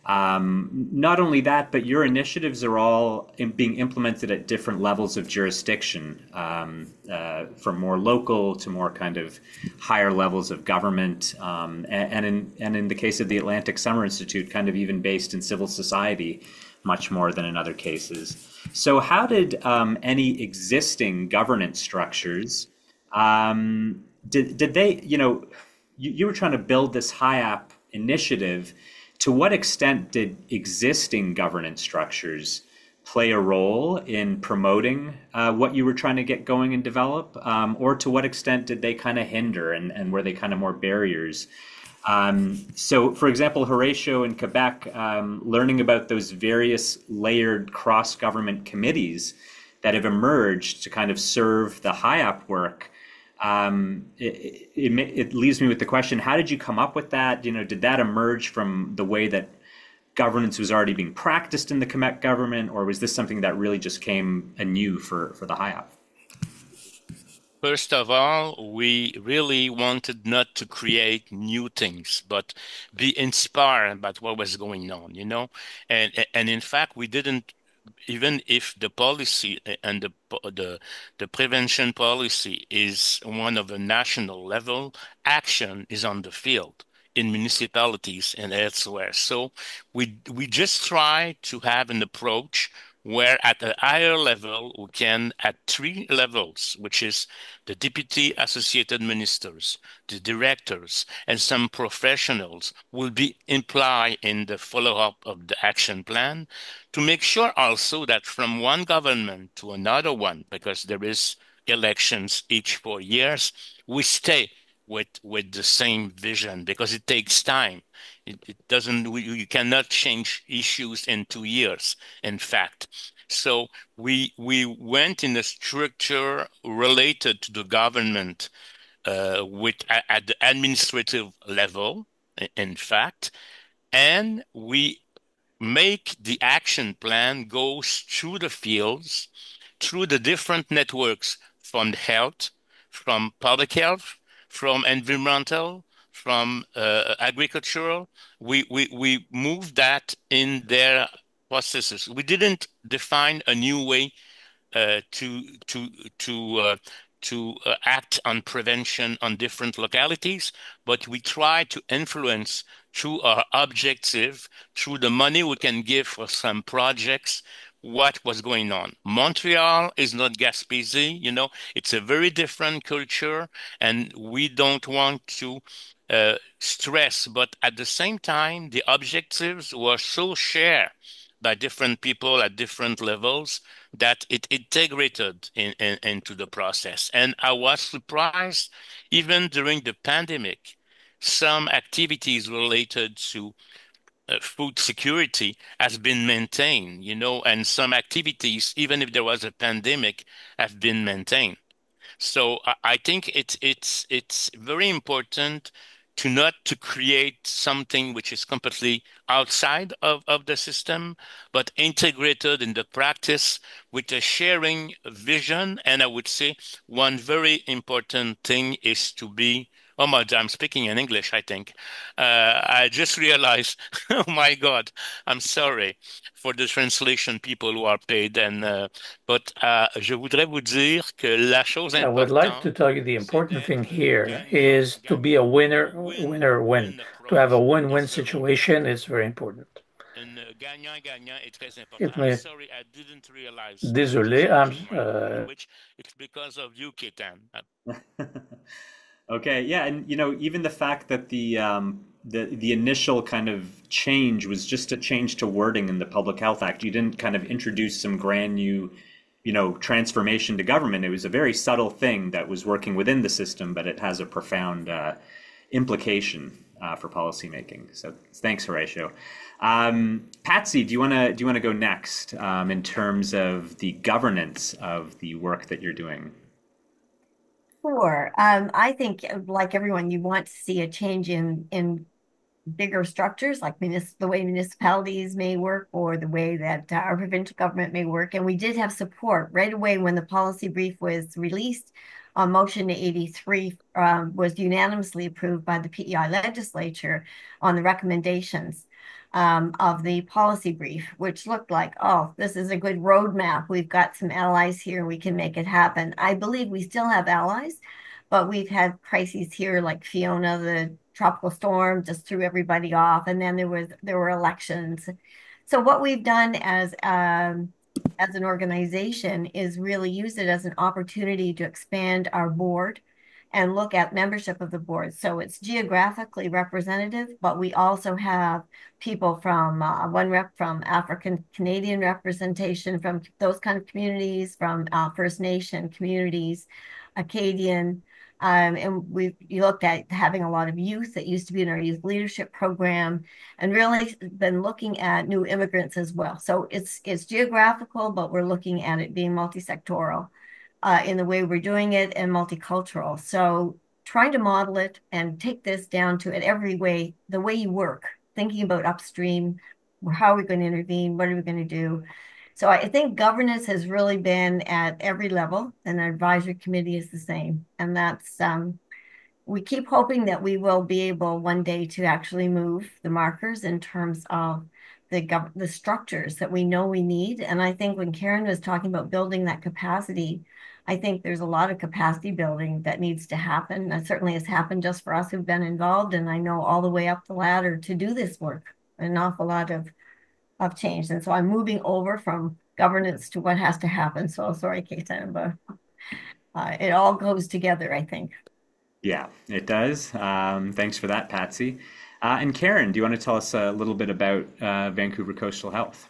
Not only that, but your initiatives are all being implemented at different levels of jurisdiction, from more local to more kind of higher levels of government, and in the case of the Atlantic Summer Institute, kind of even based in civil society, much more than in other cases. So how did any existing governance structures, did they, you were trying to build this HiAP initiative. To what extent did existing governance structures play a role in promoting what you were trying to get going and develop? Or to what extent did they kind of hinder and were they kind of more barriers? So, for example, Horatio in Quebec, learning about those various layered cross-government committees that have emerged to kind of serve the HiAP work, it leaves me with the question, how did you come up with that? Did that emerge from the way that governance was already being practiced in the Quebec government, or was this something that really just came anew for the HiAP? First of all, we really wanted not to create new things, but be inspired by what was going on, and in fact, we didn't. Even if the policy and the prevention policy is one of a national level, action is on the field in municipalities and elsewhere. So we just try to have an approach where at a higher level, we can at 3 levels, which is the deputy associated ministers, the directors, and some professionals will be implied in the follow-up of the action plan to make sure also that from one government to another one, because there is elections each 4 years, we stay with the same vision because it takes time. It doesn't, you cannot change issues in 2 years, in fact. So we went in a structure related to the government at the administrative level, in fact, and we make the action plan goes through the fields, through the different networks from health, from public health, from environmental, from agricultural. We move that in their processes. We didn't define a new way to act on prevention on different localities, but we try to influence through our objective, through the money we can give for some projects, what was going on. Montreal is not Gaspésie, it's a very different culture, and we don't want to stress, but at the same time, the objectives were so shared by different people at different levels that it integrated into the process. And I was surprised, even during the pandemic, some activities related to food security has been maintained, and some activities, even if there was a pandemic, have been maintained. So I think it's very important to not to create something which is completely outside of the system, but integrated in the practice with a sharing vision. And I would say one very important thing is to be, oh my, I'm speaking in English, I think. I just realized, oh my God, I'm sorry for the translation people who are paid. But je voudrais vous dire que la chose I would like to importante, tell you the important thing here is to be gagnant-gagnant, a winner-win. win the To have a project win-win is very important. situation is very important. And gagnant-gagnant est très important. It I'm may, sorry, I didn't realize to désolé, change my language. It's because of you, Ketan. Okay, yeah, and even the fact that the initial kind of change was just a change to wording in the Public Health Act. You didn't kind of introduce some brand new, transformation to government. It was a very subtle thing that was working within the system, but it has a profound implication for policymaking. So thanks, Horatio. Patsy, do you want to go next in terms of the governance of the work that you're doing? Sure. I think, like everyone, you want to see a change in bigger structures, like the way municipalities may work or the way that our provincial government may work. And we did have support right away when the policy brief was released. On motion 83 was unanimously approved by the PEI legislature on the recommendations of the policy brief, which looked like, oh, this is a good roadmap. We've got some allies here. We can make it happen. I believe we still have allies, but we've had crises here like Fiona, the tropical storm, just threw everybody off, and then there were elections. So what we've done as an organization is really use it as an opportunity to expand our board and look at membership of the board. So it's geographically representative, but we also have people from one rep from African Canadian representation from those kind of communities, from First Nation communities, Acadian. And you looked at having a lot of youth that used to be in our youth leadership program, and really been looking at new immigrants as well. So it's geographical, but we're looking at it being multi-sectoral in the way we're doing it, and multicultural. So trying to model it and take this down to it every way, the way you work, thinking about upstream, how are we going to intervene, what are we going to do? So I think governance has really been at every level, and our advisory committee is the same. And that's, we keep hoping that we will be able one day to actually move the markers in terms of the structures that we know we need. And I think when Karen was talking about building that capacity, I think there's a lot of capacity building that needs to happen. That certainly has happened just for us who've been involved. And I know all the way up the ladder to do this work, an awful lot of change. And so I'm moving over from governance to what has to happen. So sorry, Ketan, but it all goes together, I think. Yeah, it does. Thanks for that, Patsy. And Karen, do you want to tell us a little bit about Vancouver Coastal Health?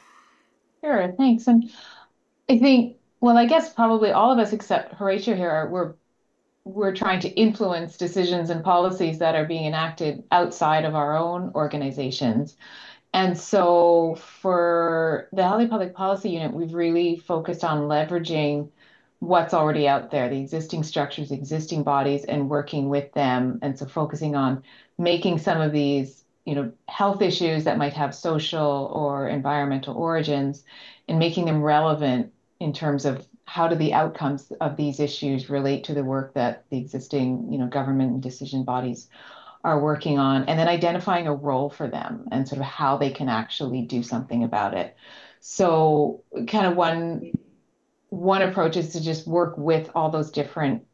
Sure, thanks. And I think, well, I guess probably all of us except Horatio here we're trying to influence decisions and policies that are being enacted outside of our own organizations. And so for the Healthy Public Policy Unit, we've really focused on leveraging what's already out there, the existing structures, existing bodies, and working with them. And so focusing on making some of these, health issues that might have social or environmental origins and making them relevant in terms of how do the outcomes of these issues relate to the work that the existing, government and decision bodies are working on, and then identifying a role for them and sort of how they can actually do something about it. So kind of one approach is to just work with all those different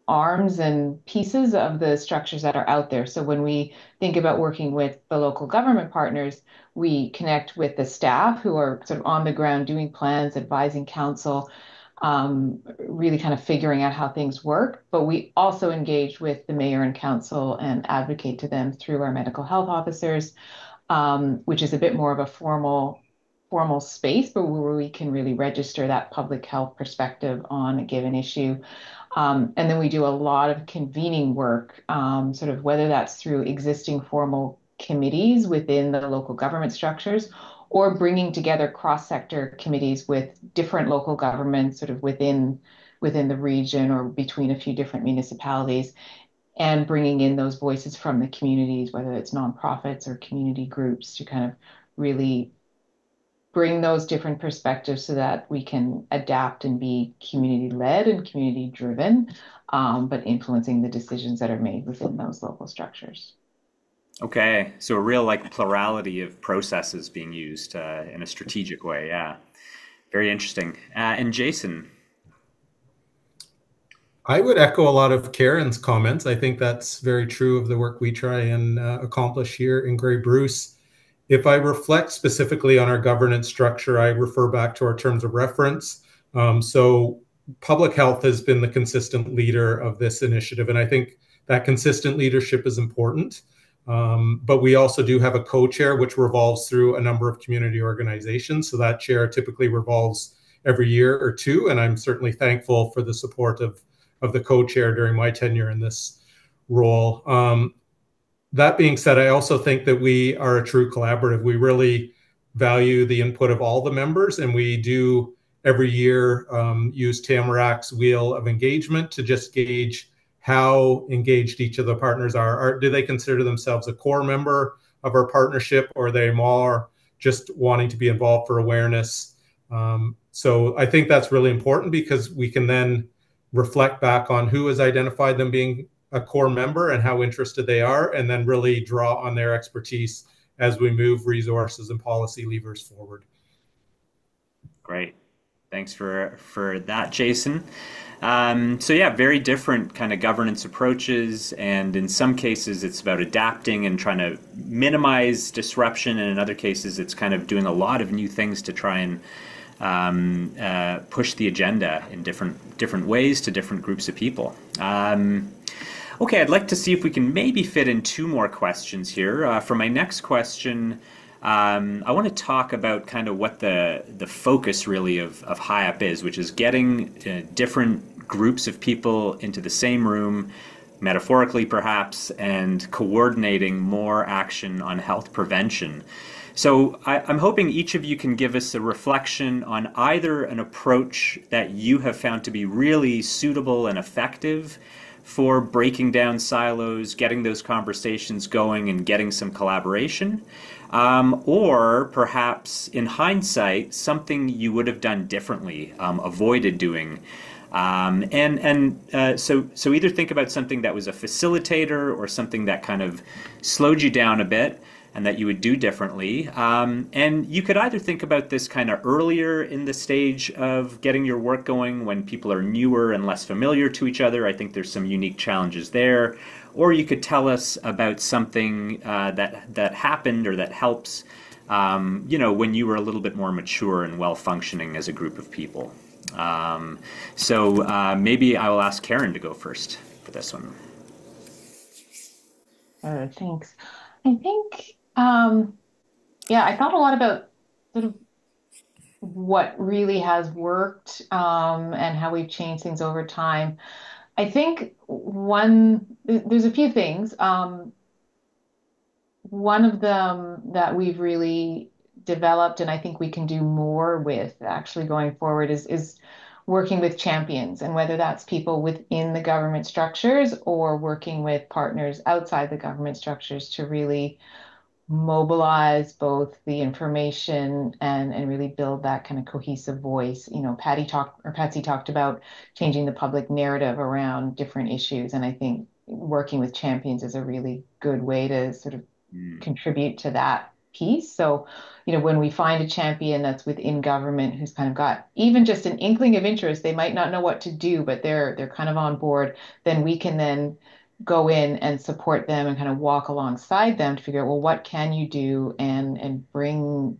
arms and pieces of the structures that are out there. So when we think about working with the local government partners, we connect with the staff who are sort of on the ground doing plans, advising council, really kind of figuring out how things work. But we also engage with the mayor and council and advocate to them through our medical health officers, which is a bit more of a formal space, but where we can really register that public health perspective on a given issue. And then we do a lot of convening work, sort of whether that's through existing formal committees within the local government structures or bringing together cross-sector committees with different local governments sort of within the region or between a few different municipalities and bringing in those voices from the communities, whether it's nonprofits or community groups, to kind of really bring those different perspectives so that we can adapt and be community-led and community-driven, but influencing the decisions that are made within those local structures. Okay, so a real like plurality of processes being used in a strategic way. Yeah, very interesting. And Jason. I would echo a lot of Karen's comments. I think that's very true of the work we try and accomplish here in Grey Bruce. If I reflect specifically on our governance structure, I refer back to our terms of reference. So public health has been the consistent leader of this initiative, and I think that consistent leadership is important. But we also do have a co-chair, which revolves through a number of community organizations. So that chair typically revolves every year or two, and I'm certainly thankful for the support of the co-chair during my tenure in this role. That being said, I also think that we are a true collaborative. We really value the input of all the members, and we do every year use Tamarac's wheel of engagement to just gauge how engaged each of the partners are. Do they consider themselves a core member of our partnership, or are they more just wanting to be involved for awareness? So I think that's really important because we can then reflect back on who has identified them being a core member and how interested they are, and then really draw on their expertise as we move resources and policy levers forward. Great. Thanks for that, Jason. So yeah, very different kind of governance approaches, and in some cases it's about adapting and trying to minimize disruption, and in other cases it's kind of doing a lot of new things to try and push the agenda in different ways to different groups of people. Okay, I'd like to see if we can maybe fit in two more questions here. For my next question, I want to talk about kind of what the focus really of HiAP is, which is getting different groups of people into the same room, metaphorically perhaps, and coordinating more action on health prevention. So I'm hoping each of you can give us a reflection on either an approach that you have found to be really suitable and effective for breaking down silos, getting those conversations going, and getting some collaboration, or perhaps in hindsight, something you would have done differently, avoided doing. So either think about something that was a facilitator or something that kind of slowed you down a bit and that you would do differently. And you could either think about this kind of earlier in the stage of getting your work going when people are newer and less familiar to each other. I think there's some unique challenges there. Or you could tell us about something that happened or that helps, when you were a little bit more mature and well-functioning as a group of people. So maybe I will ask Karen to go first for this one. Thanks. I think, I thought a lot about sort of what really has worked and how we've changed things over time. I think there's a few things. One of them that we've really developed, and I think we can do more with actually going forward, is working with champions, and whether that's people within the government structures or working with partners outside the government structures to really mobilize both the information and really build that kind of cohesive voice. Patsy talked about changing the public narrative around different issues, and I think working with champions is a really good way to sort of contribute to that piece. So, when we find a champion that's within government who's kind of got even just an inkling of interest, they might not know what to do, but they're kind of on board, then we can then go in and support them and kind of walk alongside them to figure out, well, what can you do, and bring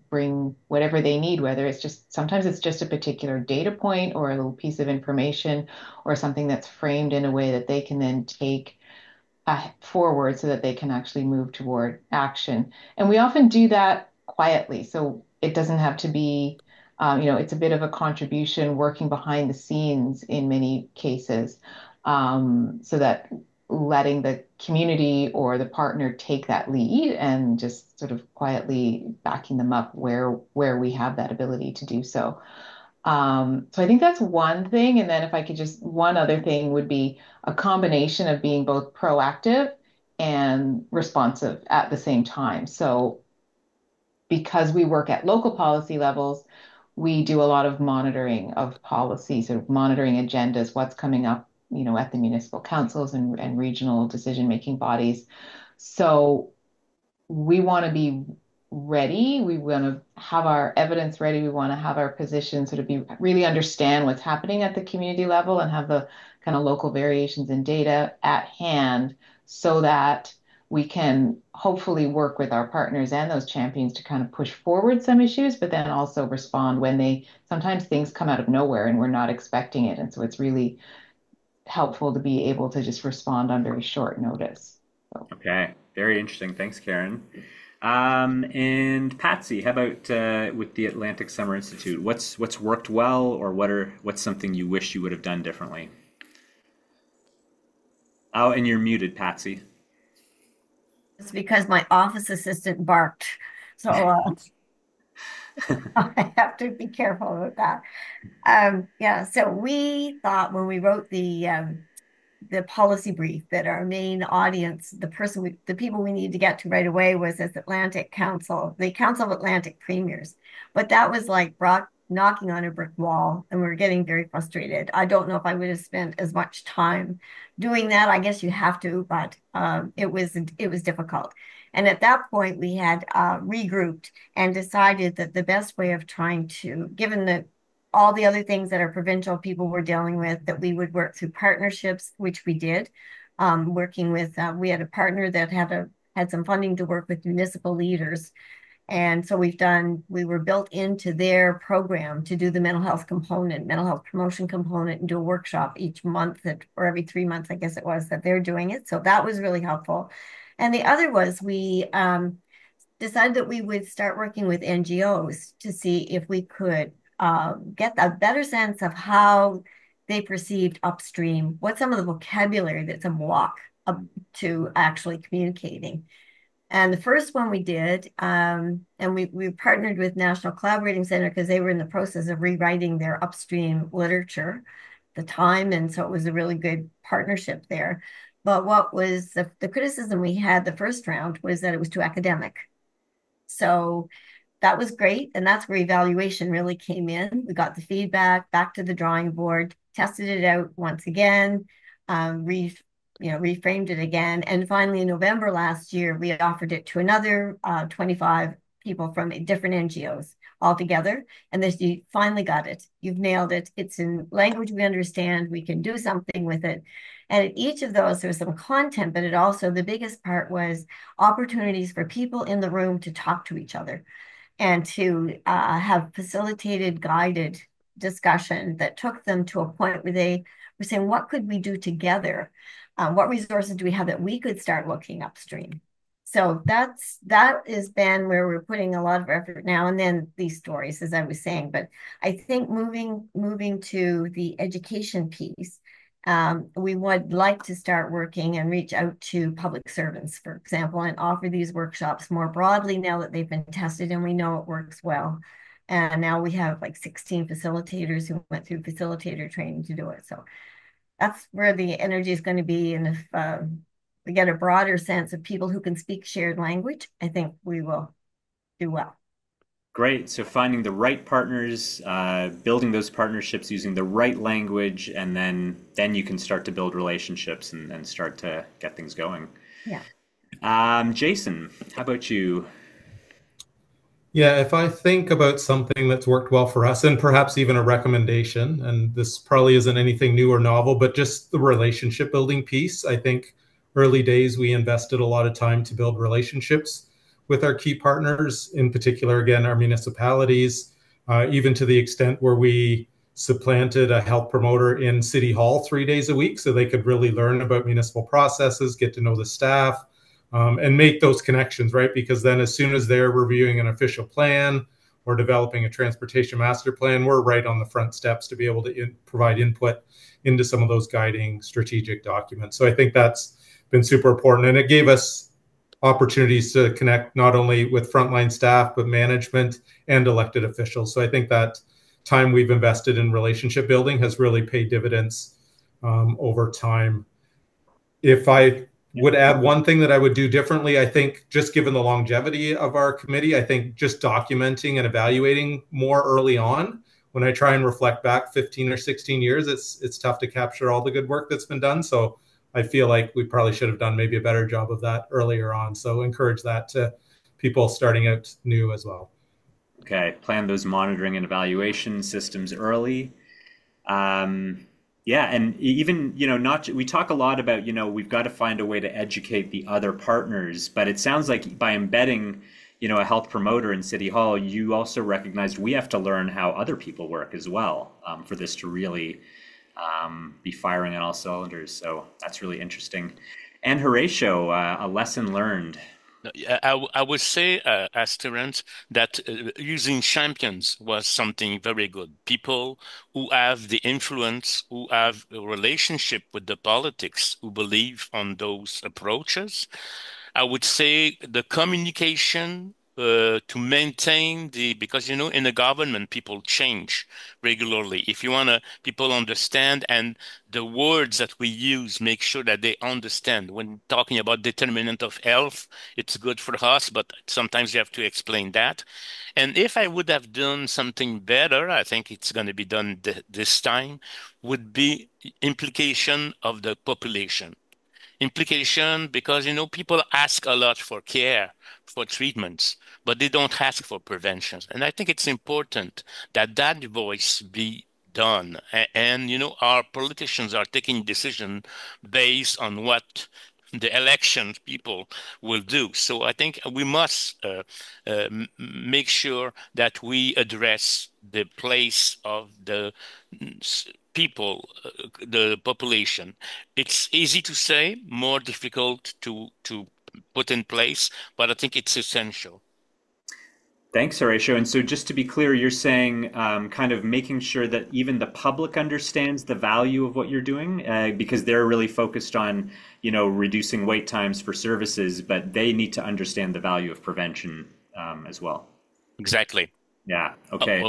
whatever they need, whether it's just sometimes it's just a particular data point or a little piece of information or something that's framed in a way that they can then take forward so that they can actually move toward action. And we often do that quietly. So it doesn't have to be, it's a bit of a contribution working behind the scenes in many cases, so that letting the community or the partner take that lead and just sort of quietly backing them up where we have that ability to do so. So I think that's one thing. And then if I could one other thing would be a combination of being both proactive and responsive at the same time. So because we work at local policy levels, we do a lot of monitoring of policy, sort of monitoring agendas, what's coming up, at the municipal councils and regional decision-making bodies. So we want to be ready. We want to have our evidence ready. We want to have our position sort of really understand what's happening at the community level and have the kind of local variations in data at hand so that we can hopefully work with our partners and those champions to kind of push forward some issues, but then also respond when sometimes things come out of nowhere and we're not expecting it. And so it's really helpful to be able to just respond on very short notice. So. Okay, very interesting. Thanks, Karen. And Patsy, how about with the Atlantic Summer Institute? What's worked well, or what's something you wish you would have done differently? Oh, and you're muted, Patsy. It's because my office assistant barked, so I have to be careful with that. Yeah, so we thought when we wrote the policy brief that our main audience, the people we needed to get to right away was this Atlantic Council, the Council of Atlantic Premiers. But that was like knocking on a brick wall, and we were getting very frustrated. I don't know if I would have spent as much time doing that. I guess you have to, but it was difficult. And at that point, we had regrouped and decided that the best way of trying to, given that all the other things that our provincial people were dealing with, that we would work through partnerships, which we did. Working with, we had a partner that had some funding to work with municipal leaders. And so we were built into their program to do the mental health promotion component, and do a workshop each month or every 3 months, I guess it was, that they're doing it. So that was really helpful. And the other was we decided that we would start working with NGOs to see if we could get a better sense of how they perceived upstream, what some of the vocabulary that's a block to actually communicating. And the first one we did, and we partnered with National Collaborating Center because they were in the process of rewriting their upstream literature at the time. And so it was a really good partnership there. But what was the criticism we had the first round was that it was too academic. So that was great. And that's where evaluation really came in. We got the feedback, back to the drawing board, tested it out once again, reframed it again. And finally, in November last year, we offered it to another 25 people from different NGOs all together. And you finally got it. You've nailed it. It's in language we understand. We can do something with it. And at each of those, there was some content, but the biggest part was opportunities for people in the room to talk to each other and to have facilitated, guided discussion that took them to a point where they were saying, what could we do together? What resources do we have that we could start looking upstream? So that has been where we're putting a lot of effort now. And then these stories, as I was saying, but I think moving to the education piece, we would like to start working and reach out to public servants, for example, and offer these workshops more broadly now that they've been tested and we know it works well. And now we have like 16 facilitators who went through facilitator training to do it. So that's where the energy is going to be. And if we get a broader sense of people who can speak shared language, I think we will do well. Great. So finding the right partners, building those partnerships using the right language, and then you can start to build relationships and start to get things going. Yeah. Jason, how about you? Yeah, if I think about something that's worked well for us, and perhaps even a recommendation, and this probably isn't anything new or novel, but just the relationship building piece. I think early days we invested a lot of time to build relationships with our key partners, in particular, again, our municipalities, even to the extent where we supplanted a health promoter in City Hall 3 days a week so they could really learn about municipal processes, get to know the staff, and make those connections, right? Because then as soon as they're reviewing an official plan or developing a transportation master plan, we're right on the front steps to be able to provide input into some of those guiding strategic documents. So I think that's been super important. And it gave us opportunities to connect not only with frontline staff, but management and elected officials. So I think that time we've invested in relationship building has really paid dividends over time. If I would add one thing that I would do differently, I think just given the longevity of our committee, I think just documenting and evaluating more early on. When I try and reflect back 15 or 16 years, it's tough to capture all the good work that's been done. So I feel like we probably should have done maybe a better job of that earlier on. So encourage that to people starting out new as well. Okay, plan those monitoring and evaluation systems early. Yeah, and even, not we talk a lot about, we've got to find a way to educate the other partners, but it sounds like by embedding, a health promoter in City Hall, you also recognized we have to learn how other people work as well, for this to really be firing on all cylinders. So that's really interesting. And Horatio, a lesson learned. I would say, as Terence, that using champions was something very good. People who have the influence, who have a relationship with the politics, who believe on those approaches. I would say the communication to maintain because in the government people change regularly. If you want to people understand, and the words that we use make sure that they understand. When talking about determinant of health, it's good for us, but sometimes you have to explain that. And if I would have done something better, I think it's going to be done this time, would be implication of the population. Implication because people ask a lot for care, for treatments, but they don't ask for preventions. And I think it's important that that voice be done. And our politicians are taking decision based on what the election people will do. So I think we must make sure that we address the place of the people, the population. It's easy to say, more difficult to put in place, but I think it's essential. Thanks, Horatio. And so just to be clear, you're saying kind of making sure that even the public understands the value of what you're doing, because they're really focused on, reducing wait times for services, but they need to understand the value of prevention as well. Exactly. Yeah. Okay.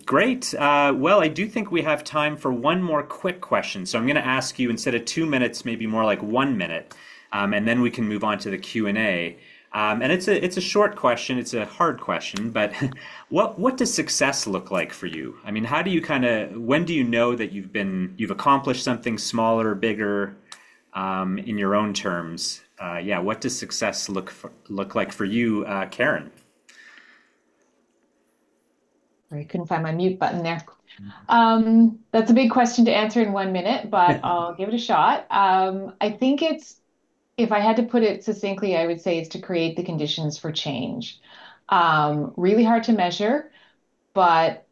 Great. Well, I do think we have time for one more quick question. So I'm going to ask you, instead of 2 minutes, maybe more like 1 minute, and then we can move on to the Q&A. And it's a short question. It's a hard question, but what does success look like for you? I mean, how do you when do you know that you've accomplished something smaller, bigger, in your own terms? Yeah. What does success look like for you, Karen? I couldn't find my mute button there. That's a big question to answer in 1 minute, but I'll give it a shot. I think if I had to put it succinctly, I would say it's to create the conditions for change. Really hard to measure, but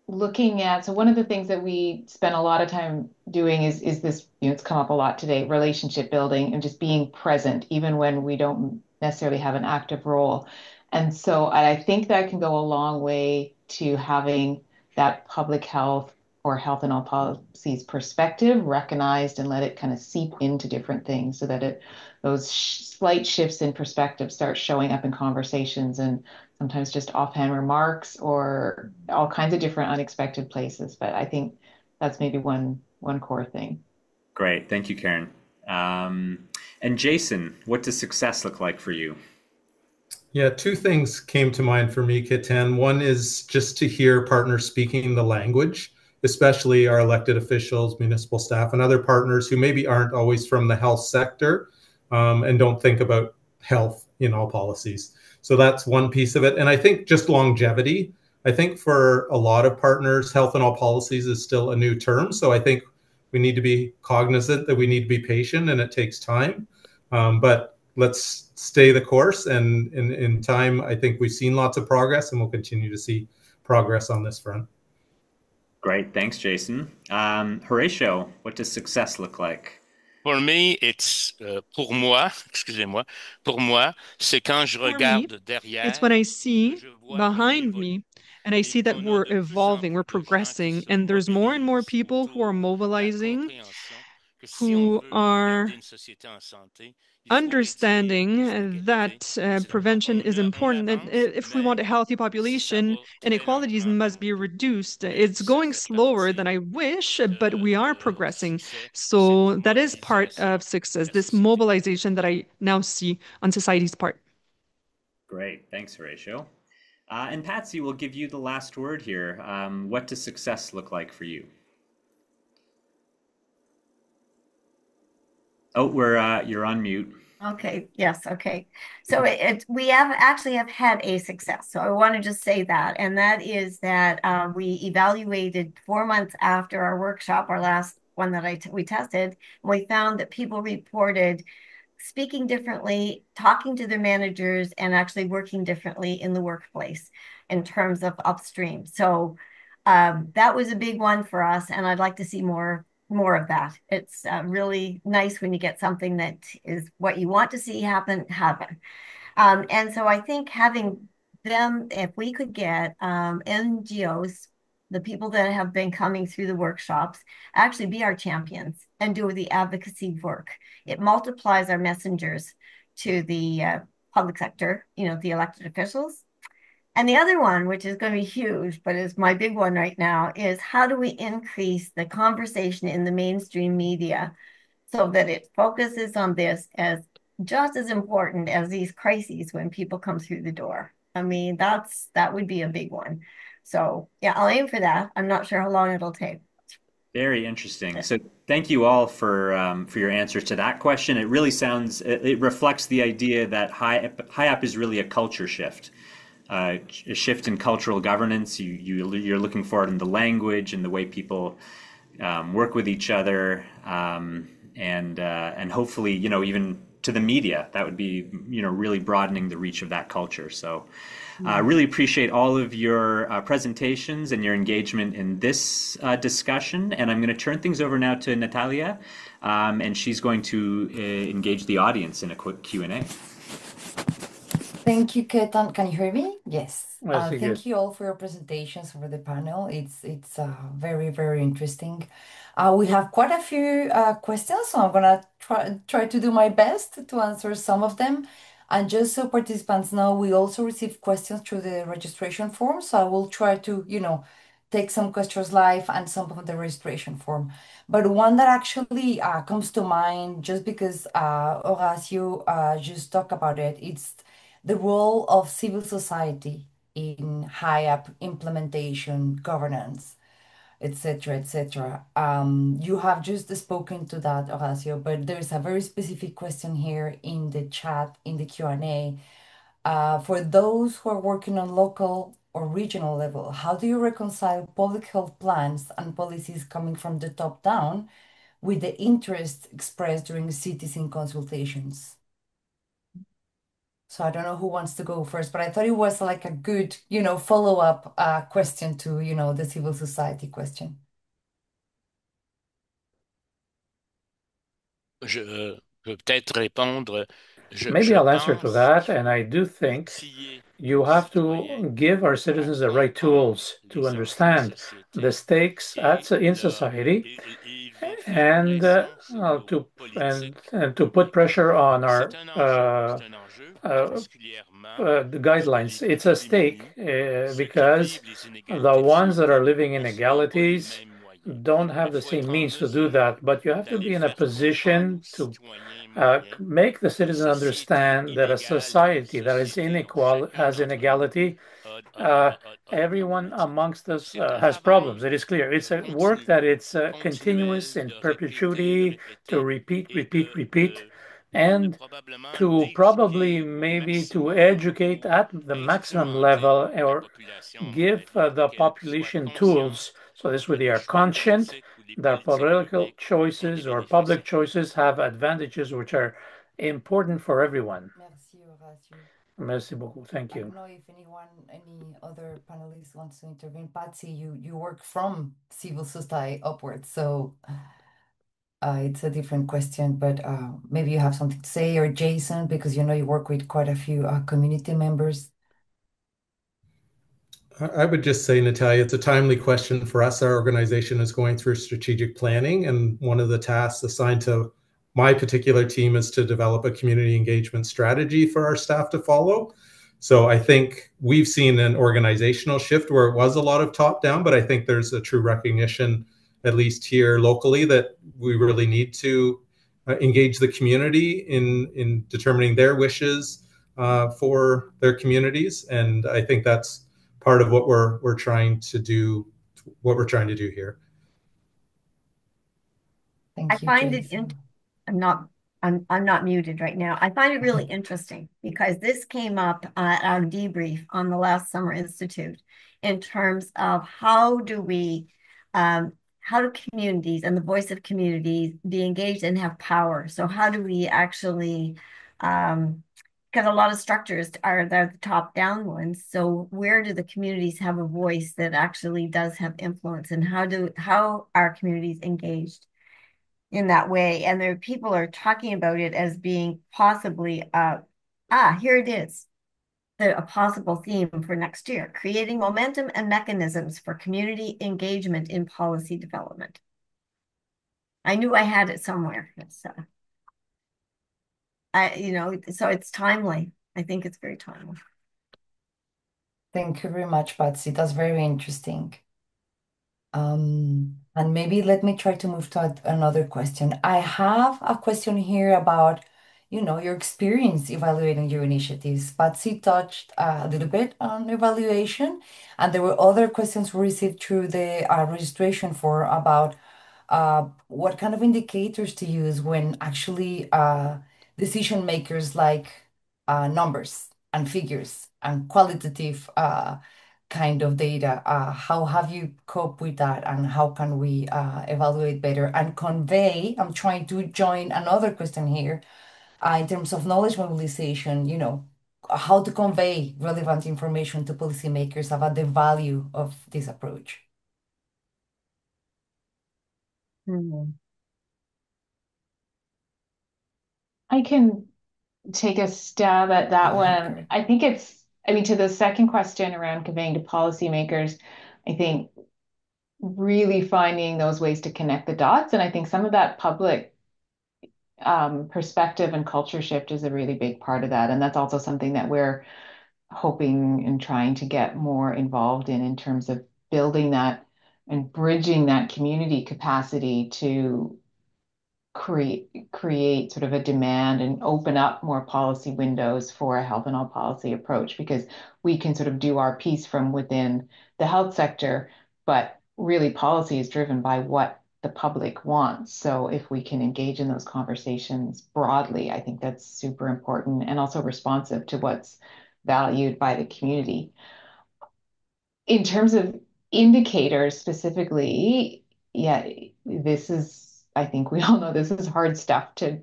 so one of the things that we spend a lot of time doing is this, it's come up a lot today, relationship building and just being present, even when we don't necessarily have an active role. And so I think that can go a long way to having that public health or health and all policies perspective recognized and let it kind of seep into different things so that those slight shifts in perspective start showing up in conversations and sometimes just offhand remarks or all kinds of different unexpected places. But I think that's maybe one core thing. Great. Thank you, Karen. And Jason, what does success look like for you? Yeah, two things came to mind for me, Kiten. One is just to hear partners speaking the language, especially our elected officials, municipal staff, and other partners who maybe aren't always from the health sector and don't think about health in all policies. So that's one piece of it. And I think just longevity. I think for a lot of partners, health in all policies is still a new term. So I think we need to be cognizant that we need to be patient and it takes time. But let's stay the course. And in time, I think we've seen lots of progress and we'll continue to see progress on this front. Great. Thanks, Jason. Horatio, what does success look like? For me, it's pour moi, excusez-moi, pour moi, c'est quand je regarde derrière. It's when I see behind me and I see that we're evolving, we're progressing, and there's more and more people who are mobilizing, who are understanding that prevention is important. And if we want a healthy population, inequalities must be reduced. It's going slower than I wish, but we are progressing. So that is part of success, this mobilization that I now see on society's part. Great. Thanks, Horatio. And Patsy, we'll give you the last word here. What does success look like for you? Oh, you're on mute. Okay. Yes. Okay. So we have had a success. So I want to just say that, and that is that we evaluated 4 months after our workshop, our last one that we tested, and we found that people reported speaking differently, talking to their managers, and actually working differently in the workplace in terms of upstream. So that was a big one for us, and I'd like to see more of that. It's really nice when you get something that is what you want to see happen. And so I think having them, if we could get NGOs, the people that have been coming through the workshops, actually be our champions and do the advocacy work. It multiplies our messengers to the public sector, the elected officials. And the other one, which is going to be huge, but is my big one right now, is how do we increase the conversation in the mainstream media so that it focuses on this as just as important as these crises when people come through the door. I mean, that would be a big one. So yeah, I'll aim for that. I'm not sure how long it'll take. Very interesting. So thank you all for your answers to that question. It really it reflects the idea that HiAP is really a culture shift. A shift in cultural governance. You're looking for it in the language and the way people work with each other, and hopefully, even to the media, that would be, really broadening the reach of that culture. So really appreciate all of your presentations and your engagement in this discussion. And I'm going to turn things over now to Natalia, and she's going to engage the audience in a quick Q&A. Thank you, Ketan. Can you hear me? Yes. Thank you all for your presentations over the panel. It's very, very interesting. We have quite a few questions, so I'm gonna try to do my best to answer some of them. And just so participants know, we also receive questions through the registration form. So I will try to, take some questions live and some from the registration form. But one that actually comes to mind, just because Horacio just talked about it, it's the role of civil society in HiAP implementation, governance, etc., etc. You have just spoken to that, Horacio, but there's a very specific question here in the chat, in the Q&A. For those who are working on local or regional level, how do you reconcile public health plans and policies coming from the top down with the interest expressed during citizen consultations? So I don't know who wants to go first, but I thought it was like a good, follow-up question to, the civil society question. Je peux peut-être répondre. Maybe I'll answer to that, and I do think you have to give our citizens the right tools to understand the stakes in society, and to put pressure on our the guidelines. It's a stake because the ones that are living in inegalities don't have the same means to do that. But you have to be in a position to make the citizen understand that a society that is has inequality, everyone amongst us has problems. It is clear. It's a work that it's continuous in perpetuity to repeat, repeat, repeat. and to probably maybe to educate at the maximum level or give the population tools so this way they are conscient their political choices or public choices have advantages which are important for everyone. Merci, Horacio. Merci beaucoup. Thank I don't you. know if any other panelists wants to intervene. Patsy, you work from civil society upwards, so it's a different question, but maybe you have something to say, or Jason, because you know you work with quite a few community members. I would just say, Natalia, it's a timely question for us. Our organization is going through strategic planning, and one of the tasks assigned to my particular team is to develop a community engagement strategy for our staff to follow. So I think we've seen an organizational shift where it was a lot of top down, but I think there's a true recognition, at least here locally, that we really need to engage the community in determining their wishes for their communities. And I think that's part of what we're trying to do, here. Thank you, find it Jason. I'm not muted right now. I find it really interesting because this came up at our debrief on the last Summer Institute in terms of how do communities and the voice of communities be engaged and have power? So how do we actually, because a lot of structures they're the top-down ones. So where do the communities have a voice that actually does have influence, and how are communities engaged in that way? And there people are talking about it as being possibly here it is, a possible theme for next year: creating momentum and mechanisms for community engagement in policy development. I knew I had it somewhere. So it's timely. I think it's very timely. Thank you very much, Patsy. That's very interesting. And maybe let me try to move to another question. I have a question here about, your experience evaluating your initiatives. Patsy touched a little bit on evaluation, and there were other questions we received through the registration for about what kind of indicators to use when actually decision makers like numbers and figures and qualitative kind of data. How have you coped with that, and how can we evaluate better and convey? I'm trying to join another question here in terms of knowledge mobilization, how to convey relevant information to policymakers about the value of this approach. I can take a stab at that one. I think to the second question around conveying to policymakers, I think really finding those ways to connect the dots. And I think some of that public perspective and culture shift is a really big part of that. And that's also something that we're hoping and trying to get more involved in terms of building that and bridging that community capacity to create sort of a demand and open up more policy windows for a health and all policy approach, because we can sort of do our piece from within the health sector, but really policy is driven by what the public wants. So if we can engage in those conversations broadly, I think that's super important and also responsive to what's valued by the community. In terms of indicators specifically, yeah, I think we all know this is hard stuff to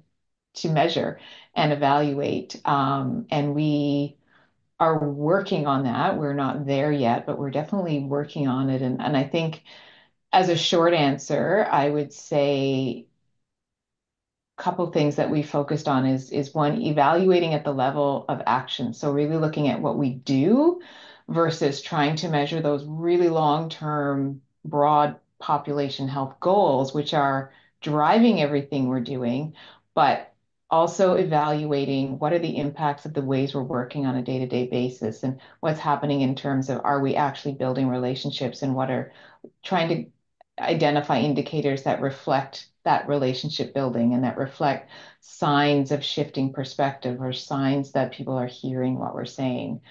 measure and evaluate. And we are working on that. We're not there yet, but we're definitely working on it. And I think as a short answer, I would say a couple things that we focused on is one, evaluating at the level of action. So really looking at what we do versus trying to measure those really long-term, broad population health goals, which are driving everything we're doing, but also evaluating what are the impacts of the ways we're working on a day-to-day basis, and what's happening in terms of, are we actually building relationships, and what are trying to identify indicators that reflect that relationship building and that reflect signs of shifting perspective or signs that people are hearing what we're saying.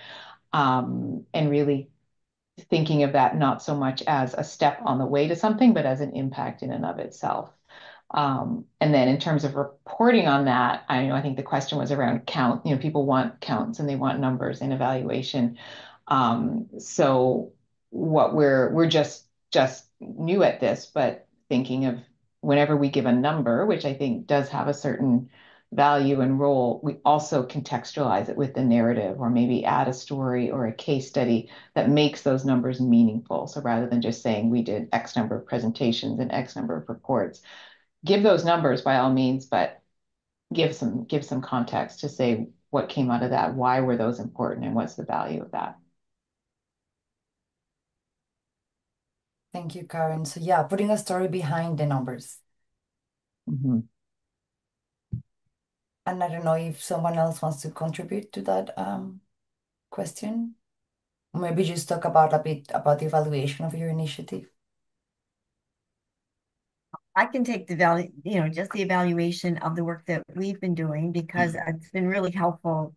And really thinking of that not so much as a step on the way to something, but as an impact in and of itself. And then in terms of reporting on that, I think the question was around count. People want counts and they want numbers in evaluation. So what we're just new at this, but thinking of whenever we give a number, which I think does have a certain value and role, we also contextualize it with the narrative or maybe add a story or a case study that makes those numbers meaningful. So rather than just saying we did X number of presentations and X number of reports, give those numbers by all means, but give some context to say what came out of that, why were those important, and what's the value of that. Thank you, Karen. So yeah, putting a story behind the numbers. Mm-hmm. And I don't know if someone else wants to contribute to that question. Maybe just talk about a bit about the evaluation of your initiative. I can take the value, just the evaluation of the work that we've been doing because it's been really helpful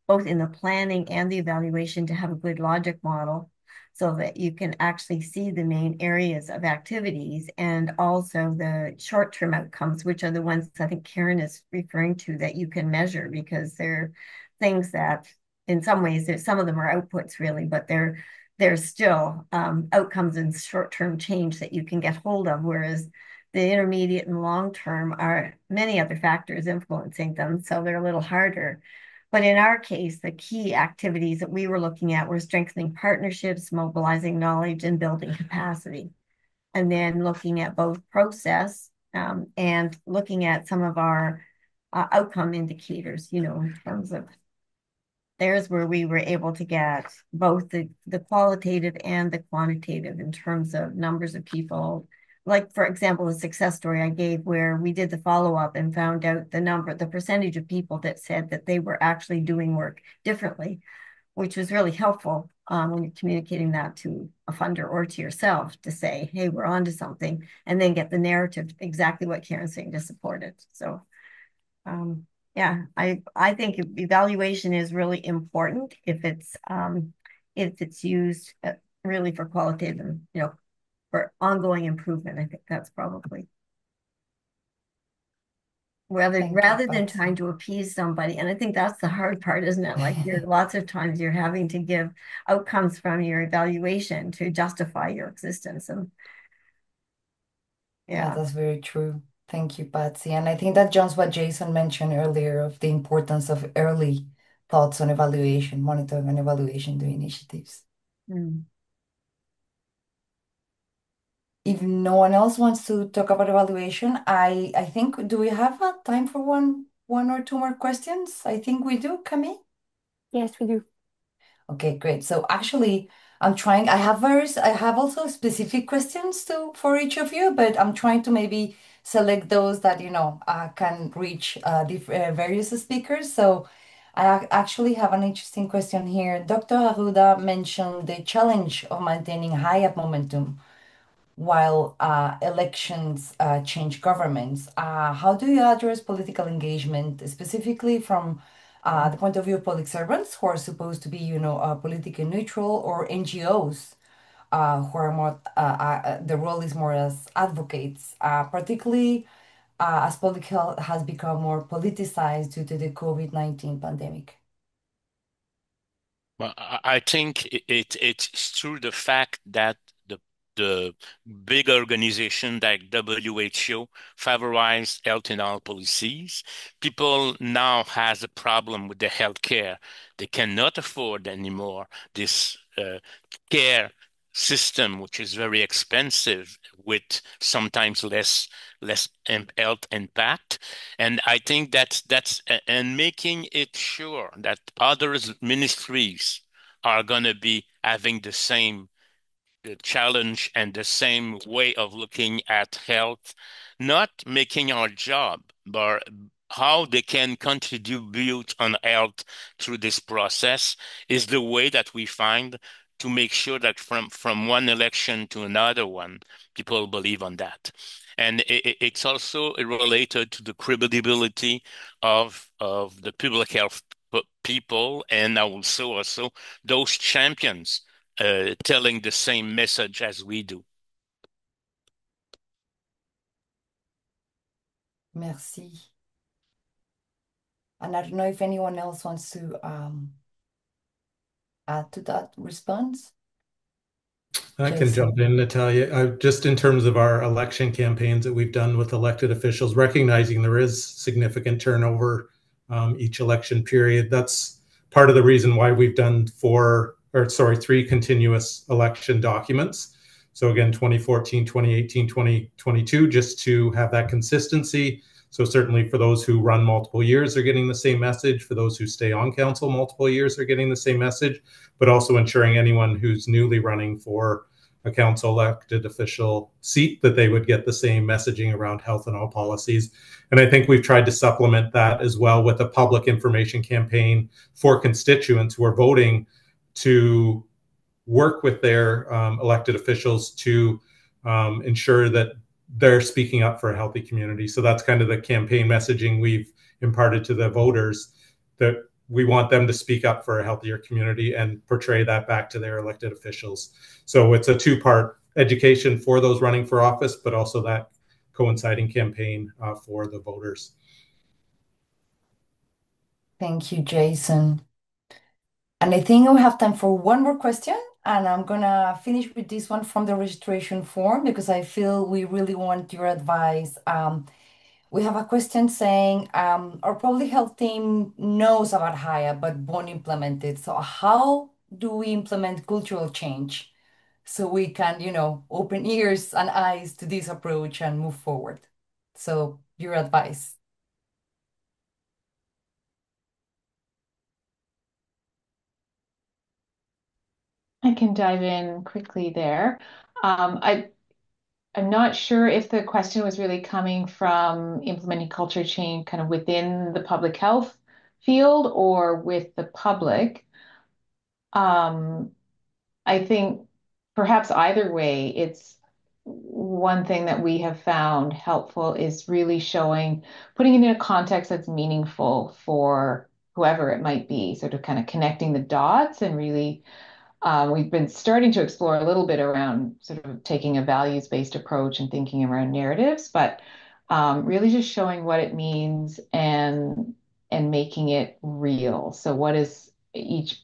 both in the planning and the evaluation to have a good logic model so that you can actually see the main areas of activities and also the short-term outcomes, which are the ones I think Karen is referring to that you can measure because they're things that in some ways, some of them are outputs really, but they're still outcomes and short-term change that you can get hold of, whereas the intermediate and long term are many other factors influencing them, so they're a little harder. But in our case, the key activities that we were looking at were strengthening partnerships, mobilizing knowledge, and building capacity. And then looking at both process and looking at some of our outcome indicators, in terms of there's where we were able to get both the qualitative and the quantitative in terms of numbers of people. Like, for example, the success story I gave where we did the follow-up and found out the percentage of people that said that they were actually doing work differently, which was really helpful when you're communicating that to a funder or to yourself to say, hey, we're onto something, and then get the narrative exactly what Karen's saying to support it. So yeah, I think evaluation is really important if it's used really for qualitative, for ongoing improvement. I think that's probably rather than trying to appease somebody. And I think that's the hard part, isn't it? Like lots of times you're having to give outcomes from your evaluation to justify your existence. And Yeah, that's very true. Thank you, Patsy. And I think that joins what Jason mentioned earlier of the importance of early thoughts on evaluation, monitoring and evaluation the initiatives. If no one else wants to talk about evaluation, I think, do we have time for one or two more questions? I think we do, Camille. Yes, we do. Okay, great. So actually, I have also specific questions for each of you, but I'm trying to maybe select those that, can reach various speakers. So actually have an interesting question here. Dr. Arruda mentioned the challenge of maintaining HiAP momentum while elections change governments. How do you address political engagement, specifically from the point of view of public servants who are supposed to be, politically neutral, or NGOs who are more, the role is more as advocates, particularly as public health has become more politicized due to the COVID-19 pandemic? Well, I think it's through the fact that the big organization like WHO favorize health and health policies. People now has a problem with the health care. They cannot afford anymore this care system, which is very expensive with sometimes less health impact. And I think that's and making it sure that other ministries are going to be having the same challenge and the same way of looking at health, not making our job, but how they can contribute on health through this process is the way that we find to make sure that from one election to another one, people believe on that. And it's also related to the credibility of the public health people and also those champions telling the same message as we do. Merci. And I don't know if anyone else wants to add to that response. I can jump in, Natalia. Just in terms of our election campaigns that we've done with elected officials, recognizing there is significant turnover each election period. That's part of the reason why we've done three continuous election documents. So again, 2014, 2018, 2022, just to have that consistency. So certainly for those who run multiple years, they're getting the same message. For those who stay on council multiple years, they're getting the same message, but also ensuring anyone who's newly running for a council elected official seat that they would get the same messaging around health and all policies. And I think we've tried to supplement that as well with a public information campaign for constituents who are voting to work with their elected officials to ensure that they're speaking up for a healthy community. So that's kind of the campaign messaging we've imparted to the voters, that we want them to speak up for a healthier community and portray that back to their elected officials. So it's a two-part education for those running for office, but also that coinciding campaign for the voters. Thank you, Jason. And I think we have time for one more question, and I'm gonna finish with this one from the registration form because I feel we really want your advice. We have a question saying, our public health team knows about HiAP but won't implement it. So how do we implement cultural change so we can, open ears and eyes to this approach and move forward? So your advice. I can dive in quickly there. I'm not sure if the question was really coming from implementing culture change kind of within the public health field or with the public. I think perhaps either way, it's one thing that we have found helpful is really putting it in a context that's meaningful for whoever it might be, sort of kind of connecting the dots and really we've been starting to explore a little bit around sort of taking a values-based approach and thinking around narratives, but really just showing what it means and making it real. So what is each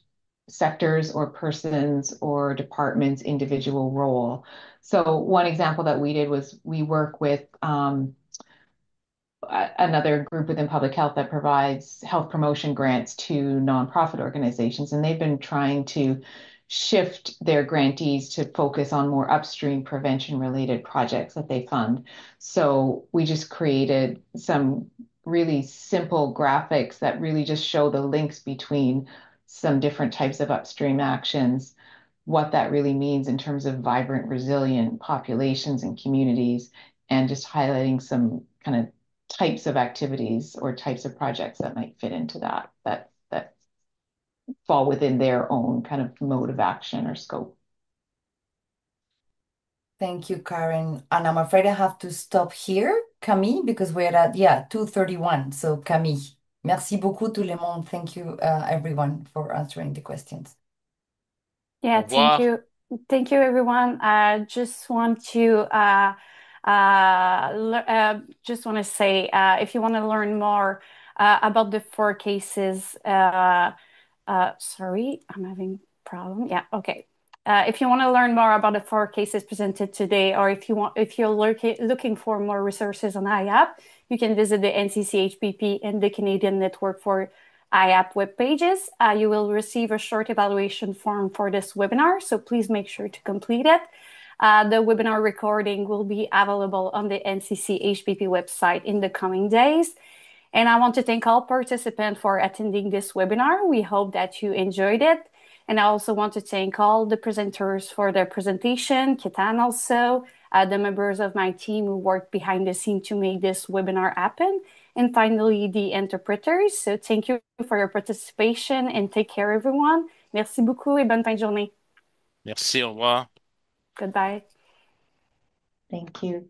sector's or person's or department's individual role? So one example that we did was we work with another group within public health that provides health promotion grants to nonprofit organizations, and they've been trying to shift their grantees to focus on more upstream prevention related projects that they fund. So we just created some really simple graphics that really just show the links between some different types of upstream actions, what that really means in terms of vibrant, resilient populations and communities, and just highlighting some kind of types of activities or types of projects that might fit into that fall within their own kind of mode of action or scope. Thank you, Karen. And I'm afraid I have to stop here, Camille, because we're at 2:31. So Camille, merci beaucoup tout le monde. Thank you, everyone, for answering the questions. Yeah, thank you. Thank you, everyone. I just want to say, if you want to learn more about the 4 cases, sorry, I'm having a problem. Yeah, okay. If you want to learn more about the 4 cases presented today, or if you're looking for more resources on HiAP, you can visit the NCCHPP and the Canadian Network for HiAP web pages. You will receive a short evaluation form for this webinar, so please make sure to complete it. The webinar recording will be available on the NCCHPP website in the coming days. And I want to thank all participants for attending this webinar. We hope that you enjoyed it. And I also want to thank all the presenters for their presentation, Ketan also, the members of my team who worked behind the scene to make this webinar happen, and finally the interpreters. So thank you for your participation and take care, everyone. Merci beaucoup et bonne fin de journée. Merci, au revoir. Goodbye. Thank you.